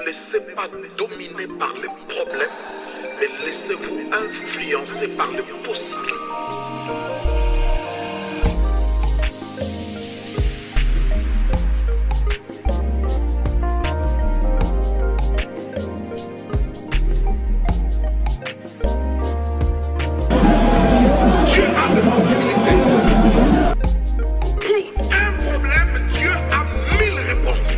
Ne laissez pas dominer par les problèmes, mais laissez-vous influencer par le possible. Dieu a des possibilités. Pour un problème, Dieu a 1000 réponses.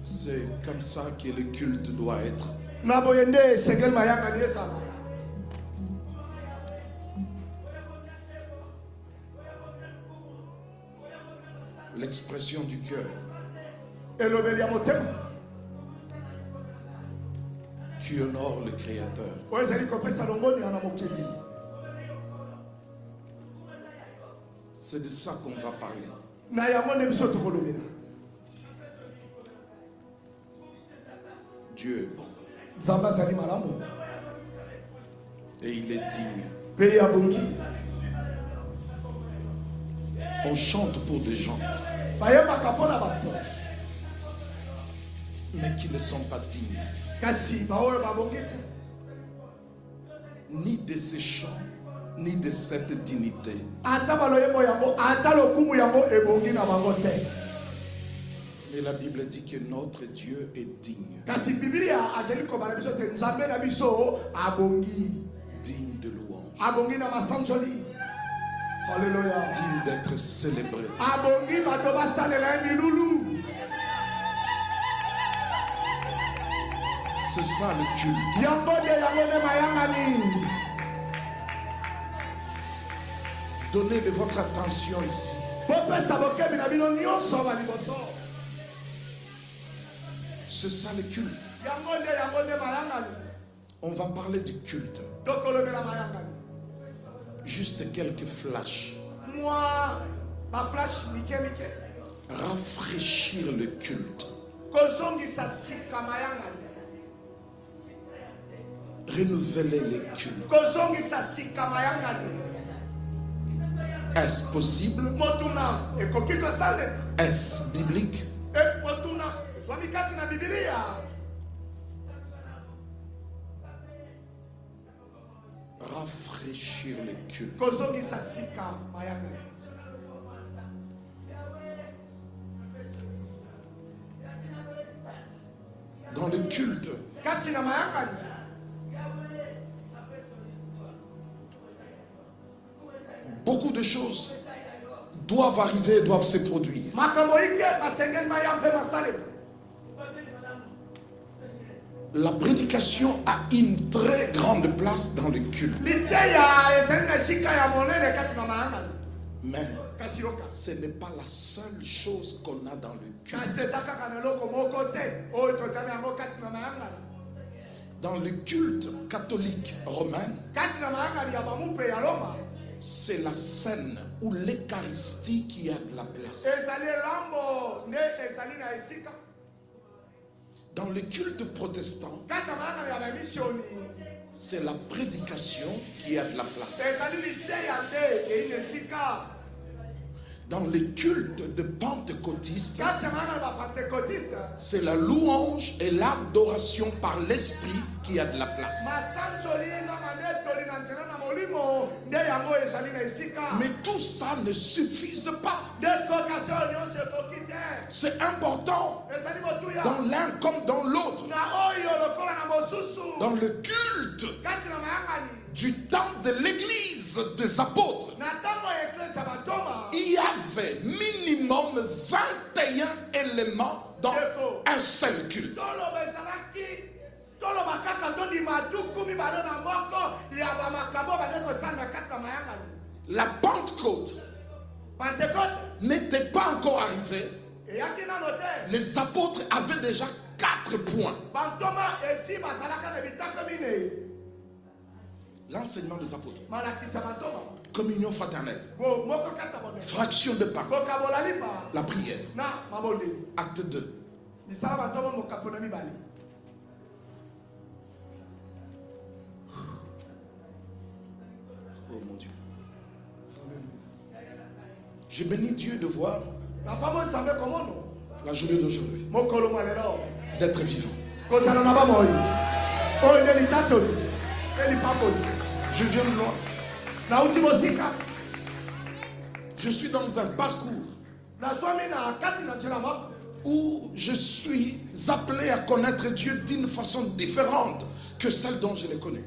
C'est comme ça que le culte doit être. L'expression du cœur qui honore le Créateur. C'est de ça qu'on va parler. Dieu est bon. Et il est digne. On chante pour des gens, mais qui ne sont pas dignes. Ni de ces chants, ni de cette dignité. Mais la Bible dit que notre Dieu est digne. Digne de louange. Digne d'être célébré. C'est ça le culte. Donnez de votre attention ici. C'est ça le culte. On va parler du culte. Juste quelques flashs. Rafraîchir le culte. Renouveler les cultes. Est-ce possible? Est-ce biblique? Rafraîchir les cultes. Dans le culte, beaucoup de choses doivent arriver, doivent se produire. La prédication a une très grande place dans le culte. Mais ce n'est pas la seule chose qu'on a dans le culte. Dans le culte catholique romain, c'est la scène ou l'Eucharistie qui a de la place. Dans le culte protestant, c'est la prédication qui a de la place. Dans le culte de pentecôtiste, c'est la louange et l'adoration par l'esprit qui a de la place. Mais tout ça ne suffit pas. C'est important dans l'un comme dans l'autre. Dans le culte du temps de l'église des apôtres, il y avait minimum 21 éléments dans un seul culte. La Pentecôte n'était pas encore arrivée. Les apôtres avaient déjà 4 points. L'enseignement des apôtres, communion fraternelle, fraction de pain, la prière. Acte 2. Oh mon Dieu. Je bénis Dieu de voir la journée d'aujourd'hui, d'être vivant. Je viens de loin. Je suis dans un parcours où je suis appelé à connaître Dieu d'une façon différente que celle dont je le connais.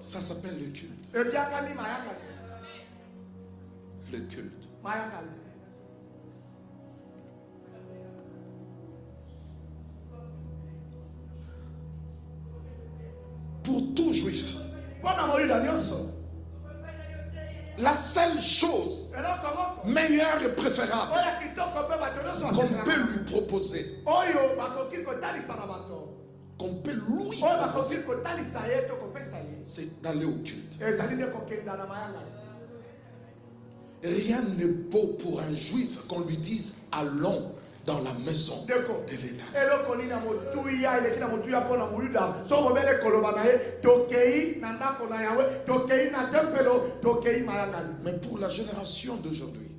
Ça s'appelle le culte. Le culte. Pour tout juif, la seule chose meilleure et préférable qu'on peut lui proposer, qu'on peut lui proposer, c'est d'aller au culte. Rien n'est beau pour un juif qu'on lui dise allons dans la maison de l'Éternel. Mais pour la génération d'aujourd'hui,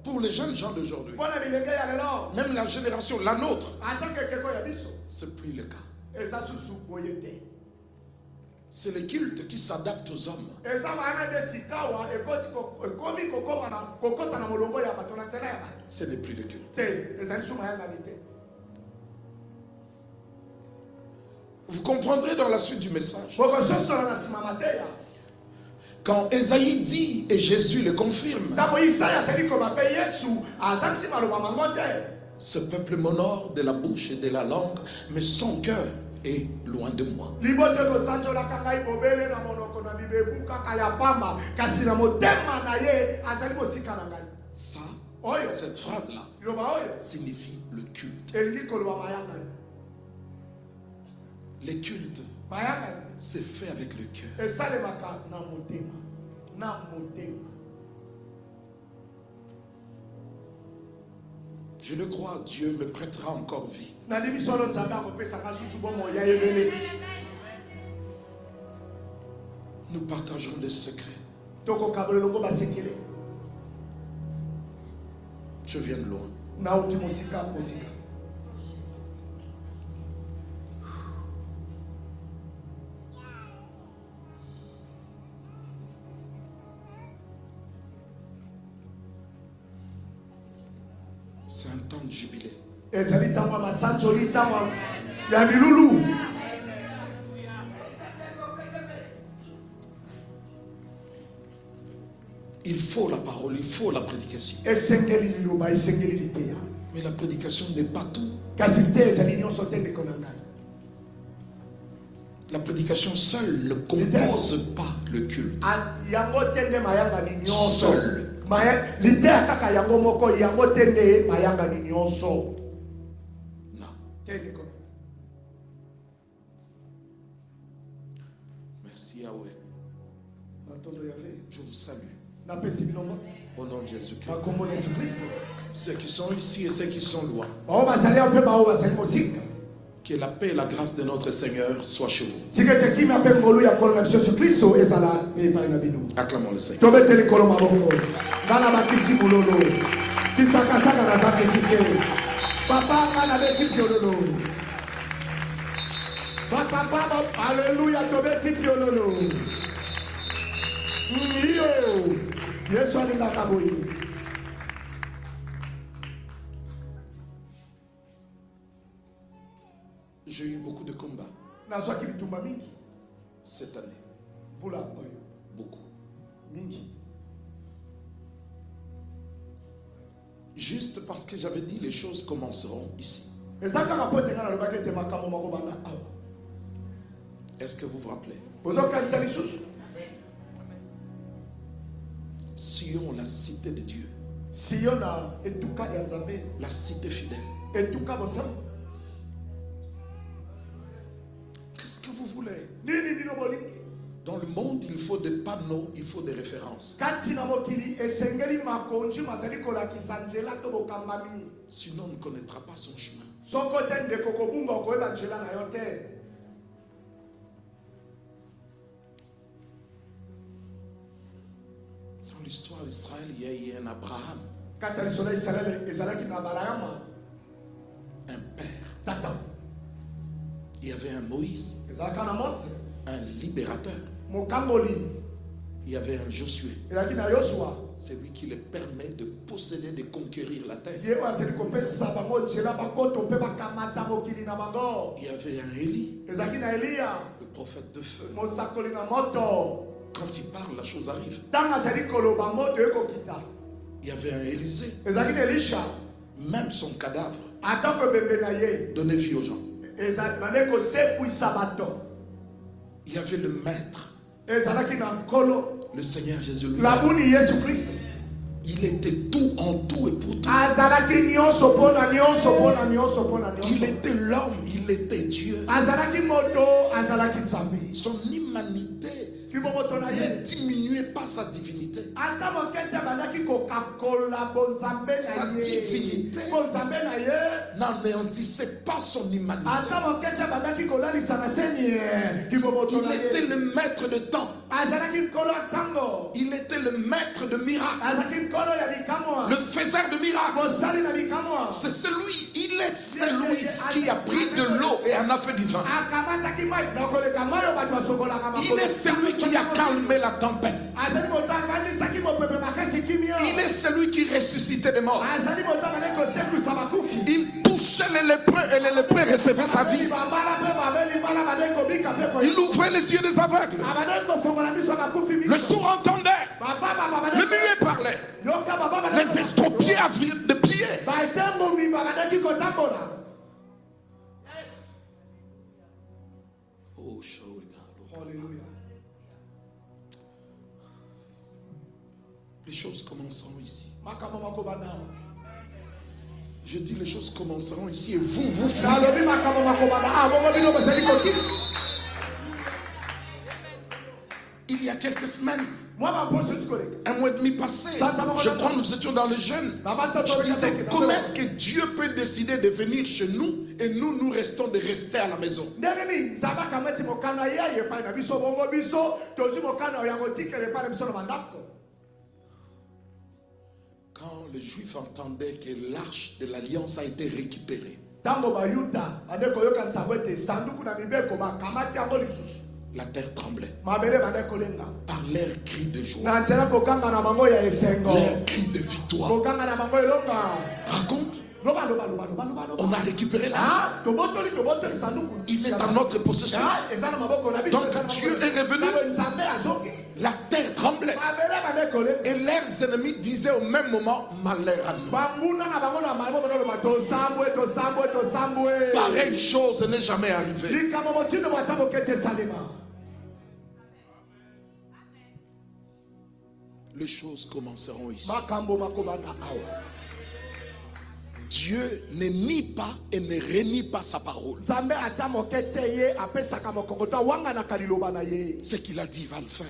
pour les jeunes gens d'aujourd'hui, même la génération, la nôtre, c'est plus le cas. C'est le culte qui s'adapte aux hommes. Ce n'est plus le culte. Vous comprendrez dans la suite du message. Quand Ésaïe dit et Jésus le confirme, ce peuple m'honore de la bouche et de la langue, mais son cœur est loin de moi. Ça, cette phrase-là signifie le culte. Le culte, c'est fait avec le cœur. Je le crois, Dieu me prêtera encore vie. Nous partageons des secrets. Je viens de loin. C'est un temps de jubilé. Il faut la parole, il faut la prédication. Mais la prédication n'est pas tout. La prédication seule ne compose pas le culte. Seule. Non. Merci Yahweh. Je vous salue. Au nom de Jésus-Christ. Ceux qui sont ici et ceux qui sont loin. Que la paix et la grâce de notre Seigneur soient chez vous. Acclamons le Seigneur. J'ai eu beaucoup de combats cette année. Beaucoup. Juste parce que j'avais dit les choses commenceront ici. Est-ce que vous vous rappelez? Sion, la cité de Dieu. La cité fidèle. Qu'est-ce que vous voulez? Dans le monde, il faut des panneaux, il faut des références. Sinon, on ne connaîtra pas son chemin. Dans l'histoire d'Israël, il y a eu un Abraham, un père. Il y avait un Moïse, un libérateur. Il y avait un Josué. C'est lui qui les permet de posséder, de conquérir la terre. Il y avait un Élie, le prophète de feu. Quand il parle, la chose arrive. Il y avait un Élysée, même son cadavre donnait vie aux gens. Il y avait le maître, le Seigneur Jésus lui-même. Il était tout en tout et pour tout. Il était l'homme, il était Dieu. Son humanité ne diminuait pas sa divinité. Sa divinité n'anéantissait pas son humanité. Il était le maître de temps. Il était le maître de miracles, le faiseur de miracles. C'est celui, il est celui qui a pris de l'eau et en a fait du vin. Il est celui qui a calmé la tempête. Il est celui qui ressuscitait les morts. Il touchait les lépreux et les lépreux recevaient sa vie. Il ouvrait les yeux des aveugles. Le sourd entendait. Le muet parlait. Les estropiés avaient de pieds. Oh, Alléluia. Les choses commenceront ici. Je dis les choses commenceront ici et vous fuyez. Il y a quelques semaines, un mois et demi passé, je crois que nous étions dans le jeûne. Je disais, comment est-ce que Dieu peut décider de venir chez nous et nous restons de rester à la maison? Quand les Juifs entendaient que l'arche de l'alliance a été récupérée, la terre tremblait. Par leurs cris de joie, leurs cris de victoire. Raconte. On a récupéré l'arche. Il est en notre possession. Donc Dieu est revenu. La terre tremblait. Et leurs ennemis disaient au même moment, malheur à nous. Pareille chose n'est jamais arrivée. Les choses commenceront ici. Dieu ne nie pas et ne renie pas sa parole. Ce qu'il a dit, il va le faire.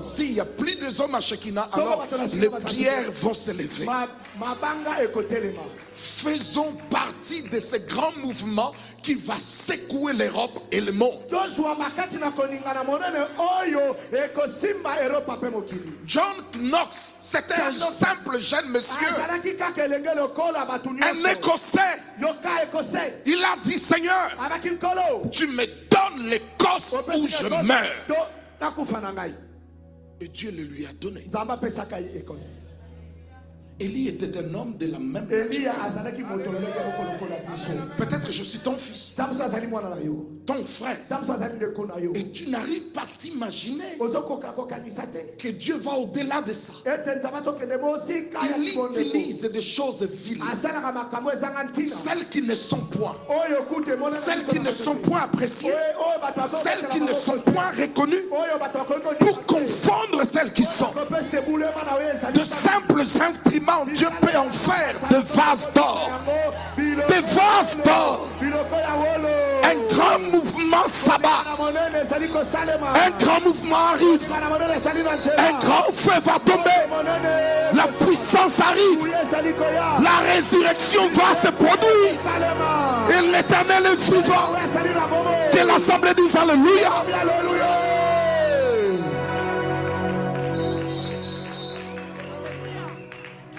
S'il n'y a plus de hommes à Shekinah, alors les pierres vont se lever. Faisons partie de ce grand mouvement qui va secouer l'Europe et le monde. John Knox, c'était un simple jeune monsieur, un Écossais. Il a dit, Seigneur, tu me donnes l'Écosse où je meurs. Et Dieu le lui a donné. Élie était un homme de la même nature. Peut-être je suis ton fils, ton frère, et tu n'arrives pas à t'imaginer que Dieu va au-delà de ça. Il utilise des choses viles, celles qui ne sont point, celles qui ne sont point appréciées, celles qui ne sont point reconnues, pour confondre celles qui sont. De simples instruments, Dieu peut en faire de vases d'or. Des vases d'or. Un grand mouvement s'abat. Un grand mouvement arrive. Un grand feu va tomber. La puissance arrive. La résurrection va se produire. Et l'Éternel est vivant. Que l'assemblée dise Alléluia.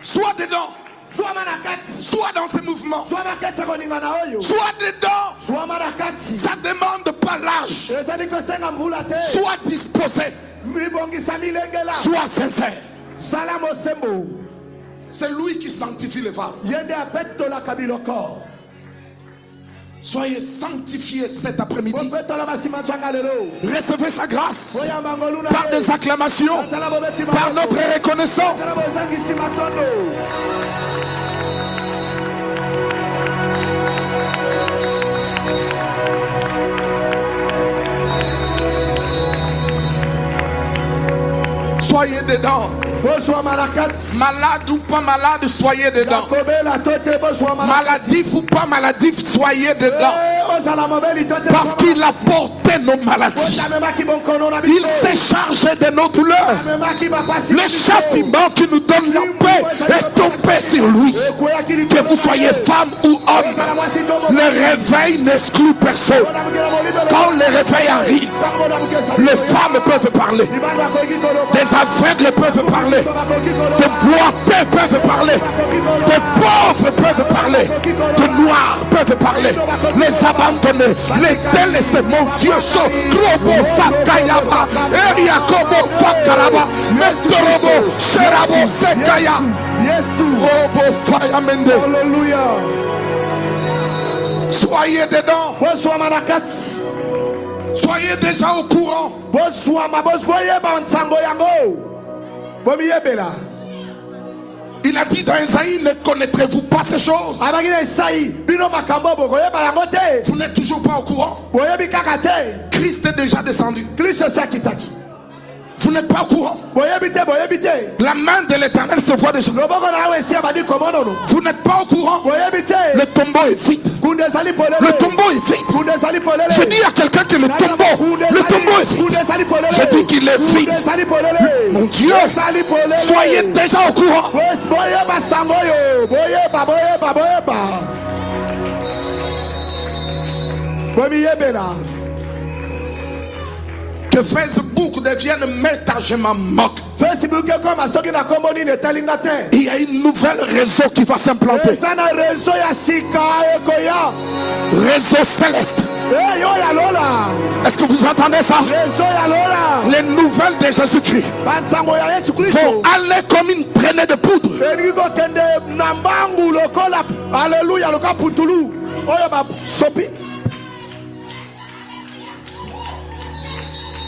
Soit dedans. Soit dans ce mouvement. Soit dedans. Ça demande pas l'âge. Soit disposé. Soit sincère. C'est lui qui sanctifie le vase. Soyez sanctifiés cet après-midi. Recevez sa grâce par des acclamations, par notre reconnaissance. Soyez dedans. Malade ou pas malade, soyez dedans. Maladif ou pas maladif, soyez dedans. Parce qu'il a porté nos maladies. Il s'est chargé de nos douleurs. Le châtiment qui nous donne la paix est tombé sur lui. Que vous soyez femme ou homme, le réveil n'exclut personne. Quand le réveil arrive, les femmes peuvent parler, des aveugles peuvent parler, des boiteux peuvent parler, des pauvres peuvent parler, des noirs peuvent parler, les abandonnés, les délaissés, mon Dieu, Globo Sakayaba, Eriakobo Fakaraba, Mestorobo, Sherabo Sekaya, Robo Fayamende. Soyez dedans. Soyez déjà au courant. Il a dit dans Isaïe, ne connaîtrez-vous pas ces choses? Vous n'êtes toujours pas au courant. Christ est déjà descendu. Vous n'êtes pas au courant. La main de l'Éternel se voit déjà. Vous n'êtes pas au courant. Le tombeau est vide. Le tombeau est vide. Je dis à quelqu'un que le tombeau est vide. Je dis qu'il est vide. Mon Dieu, soyez déjà au courant. Que Facebook devienne métage, je m'en moque. Il y a une nouvelle réseau qui va s'implanter. Réseau céleste. Est-ce que vous entendez ça? Les nouvelles de Jésus-Christ vont aller comme une traînée de poudre.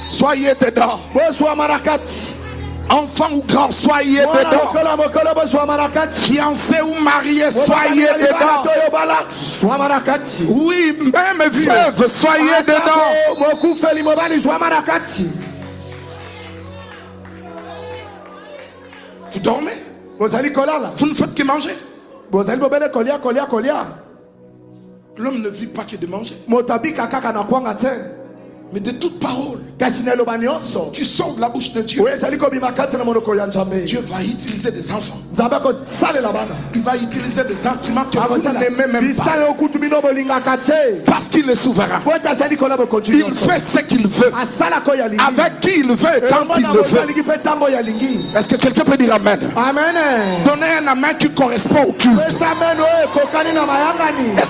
Soyez dedans. Enfant ou grand, soyez dedans. Fiancé ou marié, soyez dedans. Oui, même veuve, soyez dedans. Vous dormez? Vous ne faites que manger. L'homme ne vit pas que de manger, mais de toute parole qui sort de la bouche de Dieu. Dieu va utiliser des enfants. Il va utiliser des instruments que vous n'aimez même pas. Parce qu'il est souverain. Il fait ce qu'il veut, avec qui il veut et quand il le veut. Est-ce que quelqu'un peut dire Amen? Donnez un Amen qui correspond au culte. Est-ce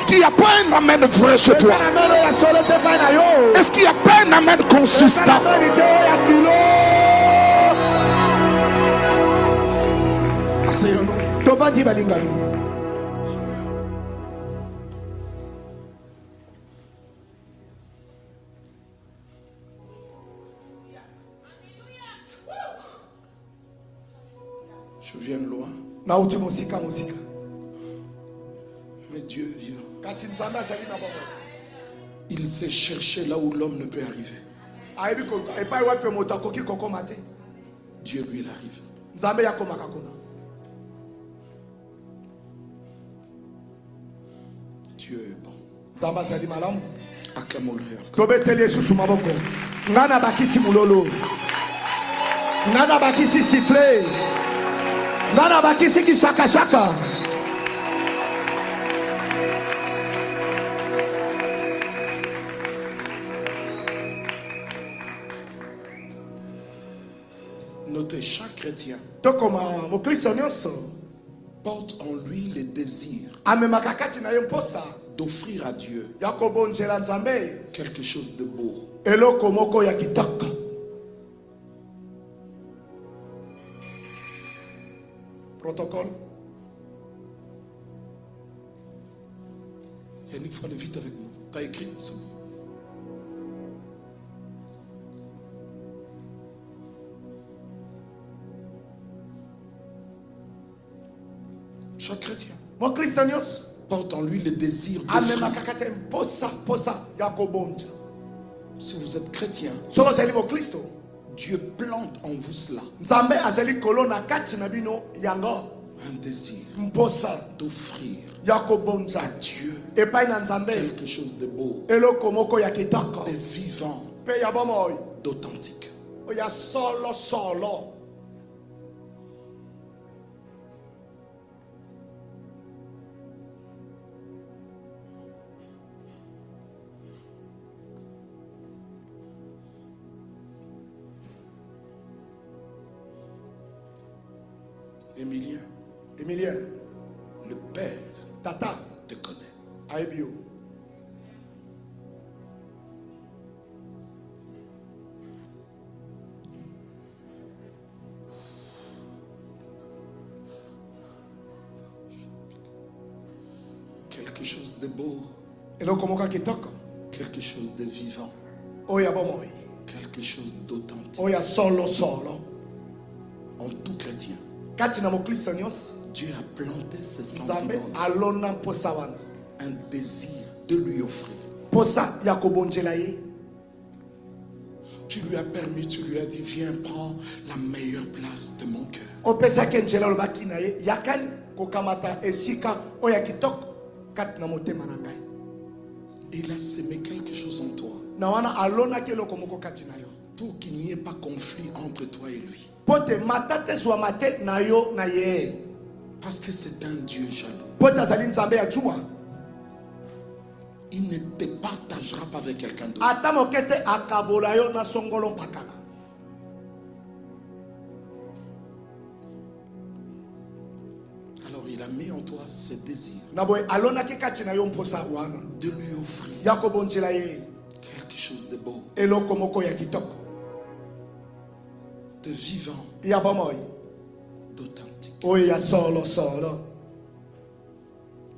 qu'il n'y a pas un Amen vrai chez toi? Est-ce qu'il n'y a pas un Amen consistant? Je viens de loin, mais Dieu est vivant. Il sait chercher là où l'homme ne peut arriver. Dieu lui il arrive. Dieu est bon. Tobeteli Yesu maboko. Ngana bakisi mulolo. Ngana bakisi siffler. Ngana bakisi ki shaka shaka. Notez, chaque chrétien porte en lui le désir d'offrir à Dieu quelque chose de beau. Protocole. Yannick, il faut aller vite avec nous. Tu as écrit ça? Chaque chrétien porte en lui le désir de si vous êtes chrétien, Dieu plante en vous cela. Un désir d'offrir à Dieu quelque chose de beau, de vivant, d'authentique. Emilien, le Père Tata te connaît. Aibio. Quelque chose de beau. Quelque chose de vivant. Quelque chose d'authentique. En tout chrétien, Dieu a planté ce sentiment, un désir de lui offrir. Tu lui as permis, tu lui as dit, viens, prends la meilleure place de mon cœur. Il a semé quelque chose en toi pour qu'il n'y ait pas conflit entre toi et lui. Parce que c'est un Dieu jaloux. Il ne te partagera pas avec quelqu'un d'autre. Alors il a mis en toi ce désir de lui offrir quelque chose de beau, de vivant, d'authentique.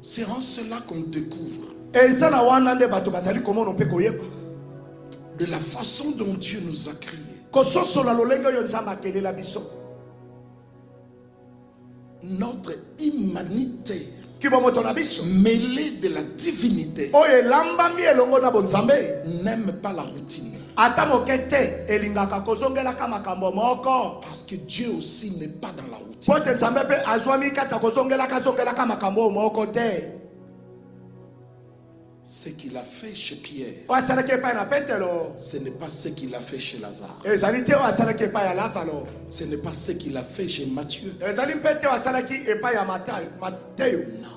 C'est en cela qu'on découvre de la façon dont Dieu nous a créés. Notre humanité mêlée de la divinité n'aime pas la routine. Parce que Dieu aussi n'est pas dans la routine. Ce qu'il a fait chez Pierre, ce n'est pas ce qu'il a fait chez Lazare. Ce n'est pas ce qu'il a fait chez Matthieu. Non.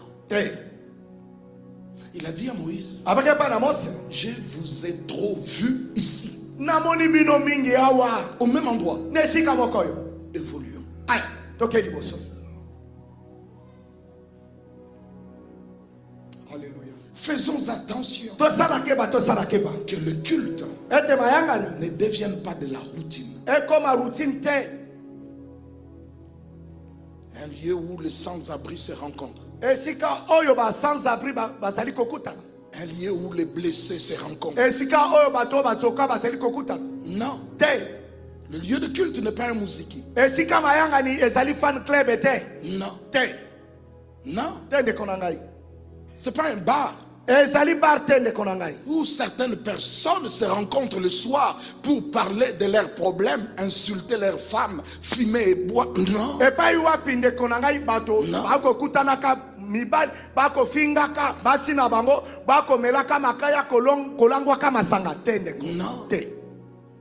Il a dit à Moïse, je vous ai trop vu ici, au même endroit. Évoluons. Alléluia. Faisons attention que le culte ne devienne pas de la routine. Un lieu où les sans-abri se rencontrent. Un lieu où les blessés se rencontrent. Non. Le lieu de culte n'est pas un musique. Non. Non. C'est pas un bar où certaines personnes se rencontrent le soir pour parler de leurs problèmes, insulter leurs femmes, fumer et boire. Non. Non. mibali bako fingaka basi na bango bako melaka makaya kolangwa kama sanga tende. Non.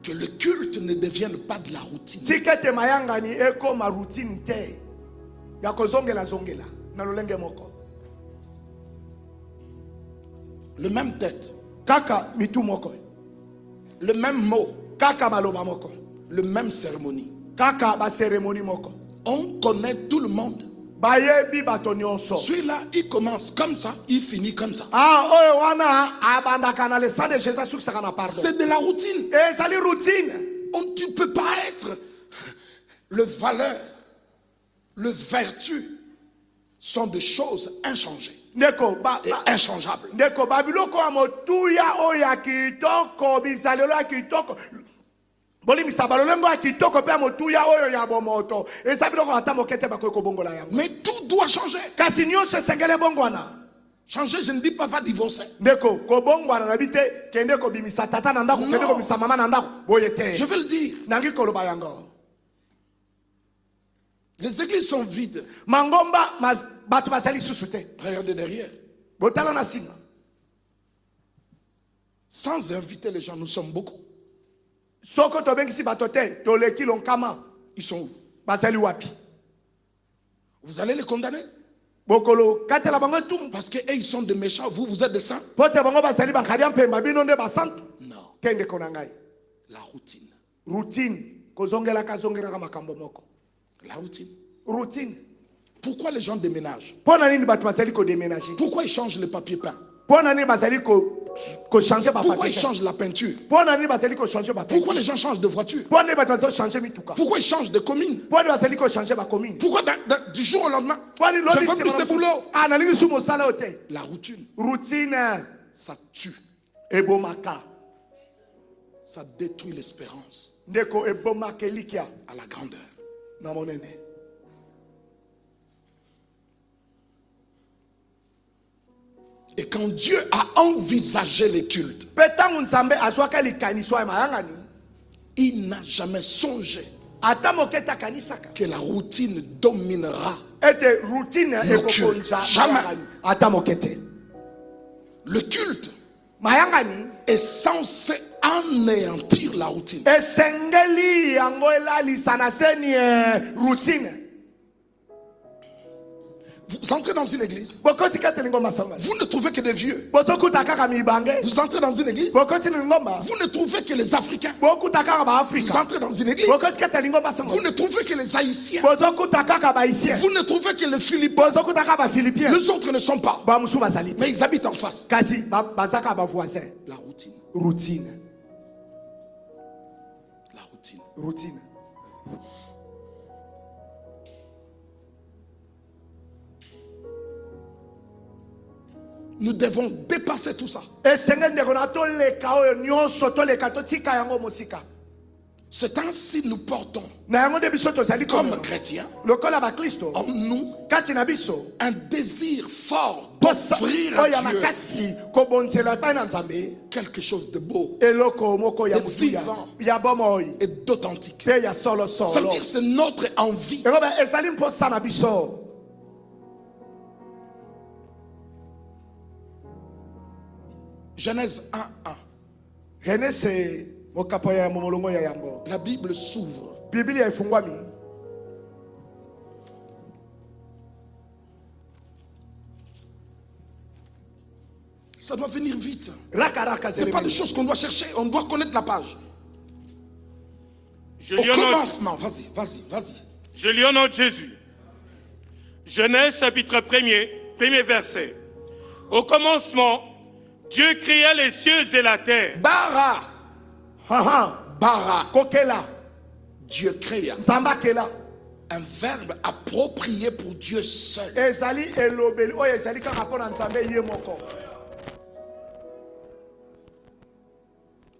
Que le culte ne devienne pas de la routine. Tikete mayangani eko ma routine te. Ya kozongela zongela na lolenge moko. Le même tête. Kaka mitu moko. Le même mot. Kaka maloba moko. Le même cérémonie. Kaka ba cérémonie moko. On connaît tout le monde. Bayebi batonionso. Celui-là, il commence comme ça, il finit comme ça. Ah, oyo wana abanda kana le sang de Jésus sur ça kana pardon. C'est de la routine. Et ça li routine. Tu ne peux pas être le valeur, le vertu sont des choses inchangées. Ndeko et inchangeables. Ndeko babiloko amotuya oya kitoko bizalelo kitoko. Boli misabalolengo kitoko pe amotuya oyo ya bomoto. Eza biloko ata mokete bakoyeko bongola yango. Mais tout doit changer. Kasi nyonso sengele bongwana. Changer, je ne dis pas va divorcer. Ndeko ko bongwana na bite kende ko bimisa tata na ndako kende ko bimisa mama na ndako boyete. Je veux le dire. Nangi koloba yango. Les églises sont vides. Mangomba batu basali susute. Regardez derrière. Botala na singa. Sans inviter les gens, nous sommes beaucoup. Soko to bengisi batote to leki lonkama. Ils sont où? Basali wapi. Vous allez les condamner? Bokolo katela bango tum. Parce que ils sont des méchants, vous êtes des saints. Pote bango basali bankadia mpemba bino nde basantu. Non. Kende konangai. La routine. Routine. Kozongela kazongela kama makambo moko. La routine. Routine. Pourquoi les gens déménagent? Pourquoi ils changent les papiers peints? Pourquoi ils changent la peinture? Pourquoi les gens changent de voiture? Pourquoi ils changent de commune? Pourquoi du jour au lendemain je ne fais plus ce boulot? La routine. Routine. Ça tue. Ça détruit l'espérance à la grandeur. Et quand Dieu a envisagé les cultes, il n'a jamais songé que la routine dominera nos cultes. Jamais. Le culte est censé anéantir la routine. Vous entrez dans une église, vous ne trouvez que des vieux. Vous entrez dans une église, vous ne trouvez que les Africains. Vous entrez dans une église, vous ne trouvez que les Haïtiens. Vous ne trouvez que les Philippiens. Les autres ne sont pas, mais ils habitent en face. La routine. Routine. La routine. Routine. Nous devons dépasser tout ça. C'est ainsi nous portons comme chrétiens en nous un désir fort d'offrir à Dieu quelque chose de beau, de vivant et d'authentique. Ça veut dire que c'est notre envie. Genèse 1:1. La Bible s'ouvre. Ça doit venir vite. Ce n'est pas des choses qu'on doit chercher. On doit connaître la page. Au commencement, vas-y. Je lis au nom de Jésus. Genèse chapitre 1er, premier verset. Au commencement, Dieu créa les cieux et la terre. Bara. Kokela. Dieu créa. Un verbe approprié pour Dieu seul.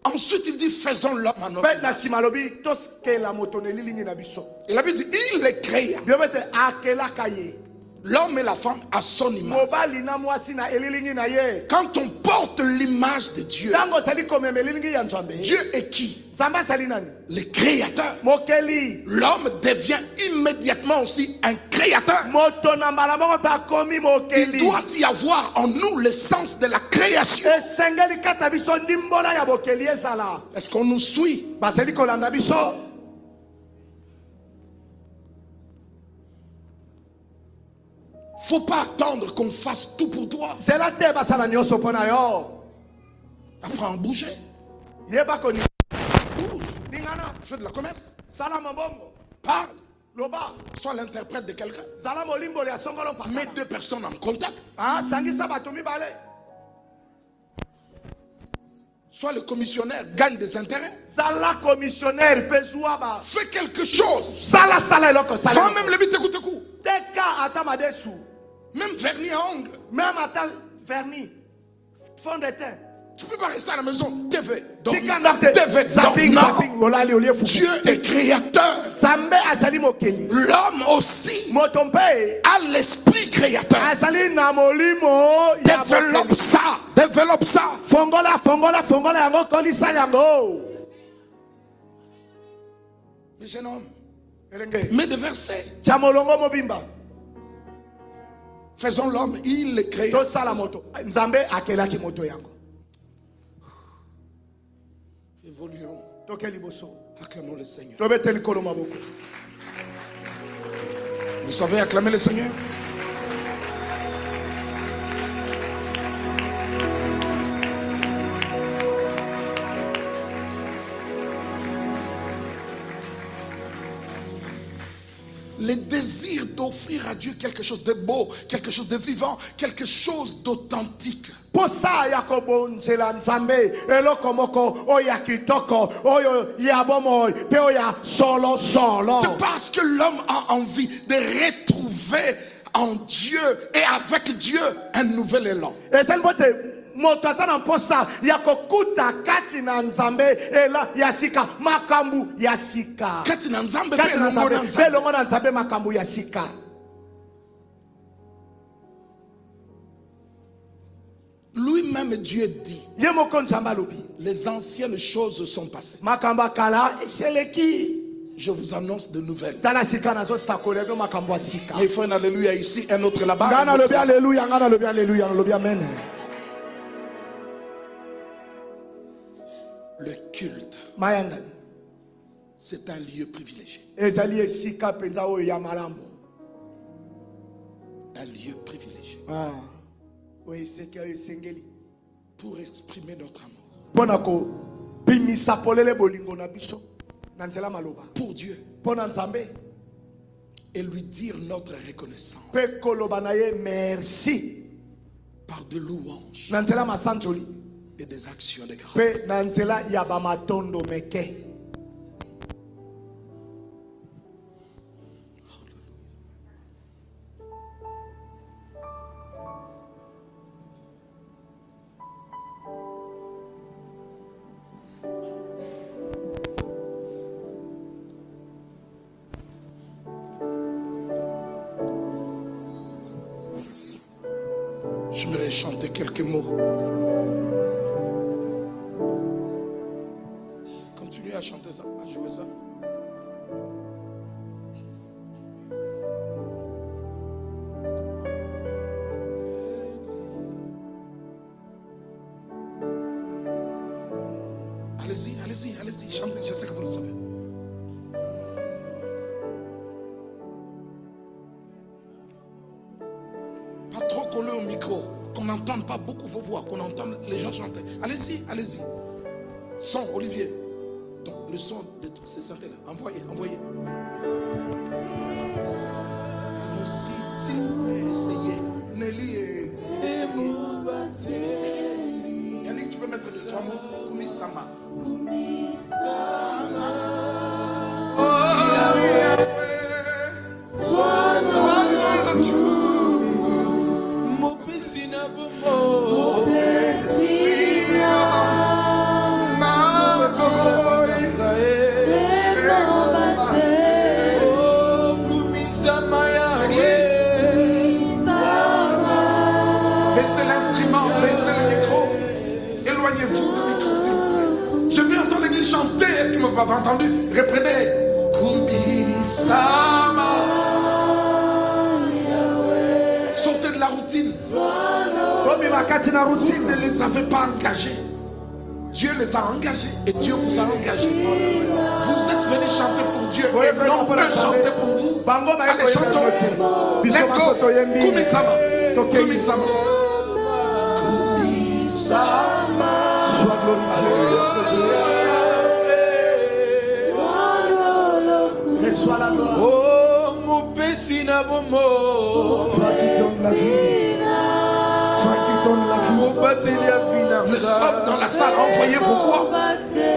Ensuite, il dit faisons l'homme à notre image. Il Il a dit il les créa. L'homme et la femme à son image. Quand on porte l'image de Dieu, Dieu est qui? Le créateur. L'homme devient immédiatement aussi un créateur. Il doit y avoir en nous le sens de la création. Est-ce qu'on nous suit? Faut pas attendre qu'on fasse tout pour toi. Apprends à bouger. Bouge. Fais de la commerce. Parle. Sois l'interprète de quelqu'un. Mets deux personnes en contact. Sois le commissionnaire, gagne des intérêts. Fais quelque chose. Sans même le but écoute coup. Même vernis à ongles. Même attends, vernis, fond de teint. Tu peux pas rester à la maison. TV. Dieu est créateur. L'homme aussi a l'esprit créateur. Développe ça. Développe ça. Mais jeune homme, mets des versets. Faisons l'homme, il le crée. Évoluons. Acclamons le Seigneur. Vous savez acclamer le Seigneur? Le désir d'offrir à Dieu quelque chose de beau, quelque chose de vivant, quelque chose d'authentique. C'est parce que l'homme a envie de retrouver en Dieu et avec Dieu un nouvel élan. Moto asana mposa ya kokuta kati na nzambe ela yasika makambu yasika kati na nzambe pe longo na nzambe makambu yasika. Lui-même Dieu dit, les anciennes choses sont passées. Makamba kala seleki. Je vous annonce de nouvelles. Il faut un alléluia ici, un autre là-bas. Alléluia, alléluia, amen. Le culte, c'est un lieu privilégié. Un lieu privilégié. Pour exprimer notre amour. Pour Dieu. Et lui dire notre reconnaissance. Merci. Par de louanges. Et des actions de grâce. J'aimerais chanter quelques mots. Continuez à chanter ça, à jouer ça. Allez-y, allez-y, allez-y, chantez, je sais que vous le savez. Pas trop collé au micro, qu'on n'entende pas beaucoup vos voix, qu'on entende les gens chanter. Allez-y, allez-y. Son, Olivier. Donc le son de ces synthés-là, envoyez, envoyez. Aussi, s'il vous plaît, essayez. Nelly, essayez. Yannick, tu peux mettre les trois mots. Kumi Sama. Kumi Sama. Oh, Yahweh. Sois Éloignez-vous de micro, s'il vous plaît. Je vais entendre l'église chanter. Est-ce que vous m'avez entendu? Reprenez. Kumisama. Sortez de la routine. Vous ne les avez pas engagés. Dieu les a engagés et Dieu vous a engagés. Vous êtes venus chanter pour Dieu et non eux chanter pour vous. Allez, chantons. Let's go. Kumisama. Kumisama. Kumisama. Sois glorifié. Reçois la gloire. Oh, mon Pessina Bomo. Toi qui donnes la vie. Toi qui donnes la vie. Le somme dans la salle, envoyez vos voix.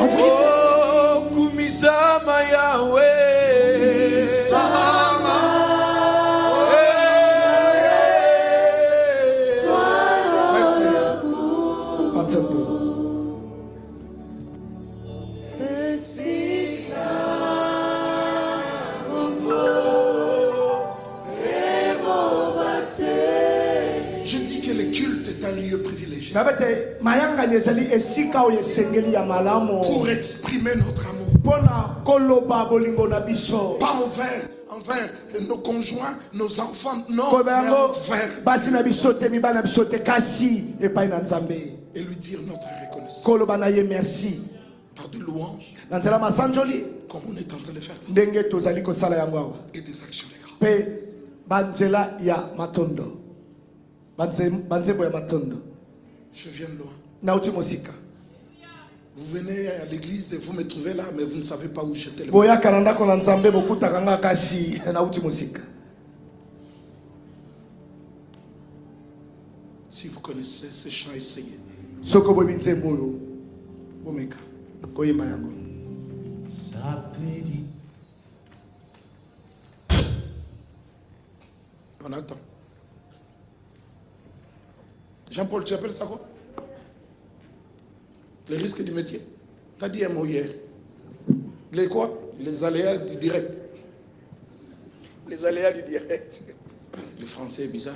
Envoyez. Oh, Kumisama Yahweh. Sama. Merci. Attends-nous. Je dis que le culte est un lieu privilégié pour exprimer notre amour. Pas envers nos conjoints, nos enfants, non, mais envers et lui dire notre reconnaissance par des louanges, comme on est en train de faire, et des actions de grâce. Je viens de loin. Vous venez à l'église et vous me trouvez là, mais vous ne savez pas où jeter le bâton. Si vous connaissez ces chants, essayez. On attend. Jean-Paul, tu appelles ça quoi? Les risques du métier. Tu as dit un mot hier. Les quoi? Les aléas du direct. Les aléas du direct. Le français est bizarre.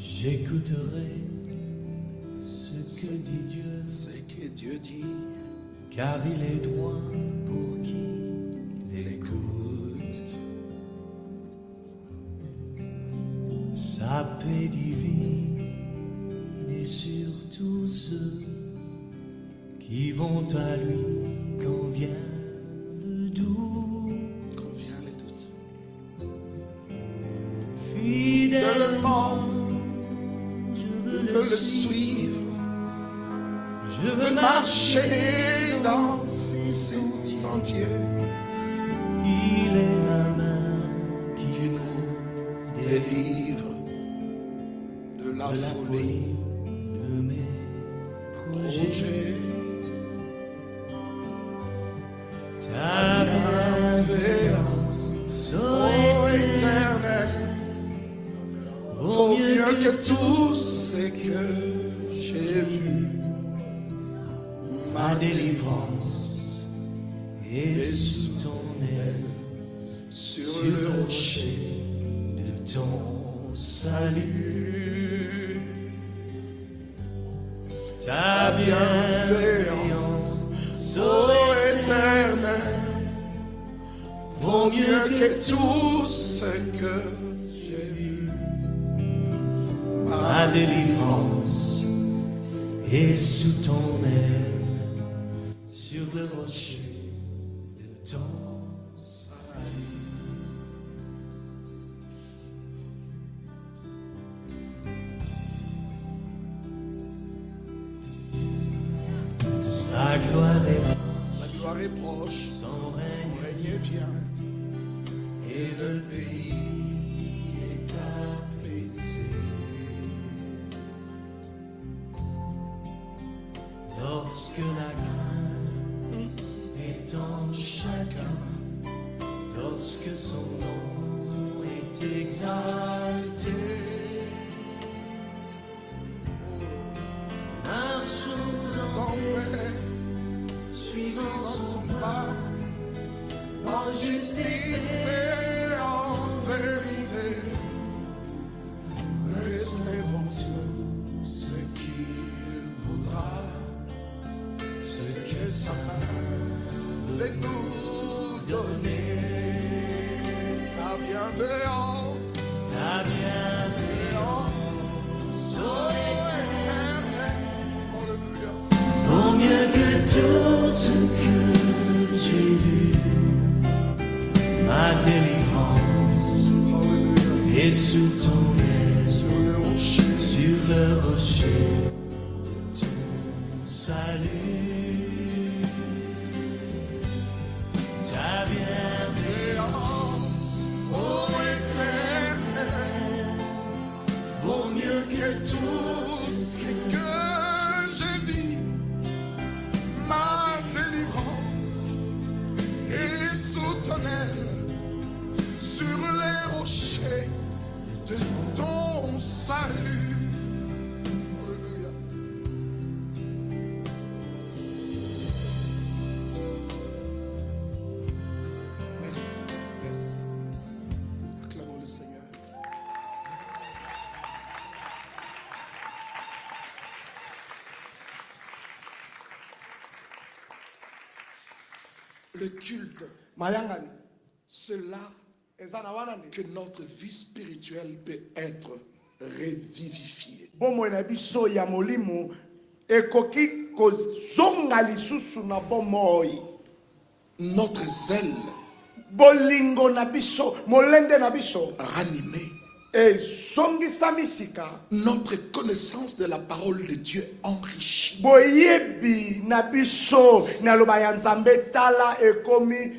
J'écouterai ce que dit Dieu, car il est droit pour qui l'écoute. Sa paix divine est sur tous ceux qui vont à lui quand vient le doute. Quand vient les doutes. Fidèlement, Je veux le suivre. je veux Marcher dans ses sentiers. Il est la main Qui nous délivre de la folie. de mes projets. Ta Bienveillance, bienveillance ô éternel, vaut mieux que tout ce que j'ai vu. Ma délivrance et sous ton aile, sur le rocher de ton salut. Ta bienveillance, bienveillance, ô éternel, vaut mieux que tout ce que j'ai vu. ma délivrance est sous ton aile, sur le rocher de ton salut. Sa gloire est Sa gloire est proche, son son règne règne vient. lorsque son nom est exalté. Marchons Sans en paix, suivant son pas, en justice et en vérité. Recevons ce qu'il voudra, ce que sa main veut nous donner. Ta bienveillance, ta bienveillance oh éternelle, alléluia. vaut mieux que tout ce que j'ai vu. Ma délivrance Alléluia. est sous ton aile, Sur le rocher, sur le rocher de ton salut. Ta bienveillance oh éternel, vaut mieux que tout ce que j'ai vu. Ma délivrance est sous ton aile, sur les rochers de ton salut. Alléluia. Merci, merci. Acclamons le Seigneur. Le culte, mayangani c'est là eza na wana nde que notre vie spirituelle peut être revivifiée. bomoi na biso ya molimo ekoki kozonga lisusu na bomoi. Notre zèle Bolingo na biso molende na biso ranimé. ezongisa misika. Notre connaissance de la parole de Dieu enrichie. Boyebi na biso na loba ya Nzambe tala ekomi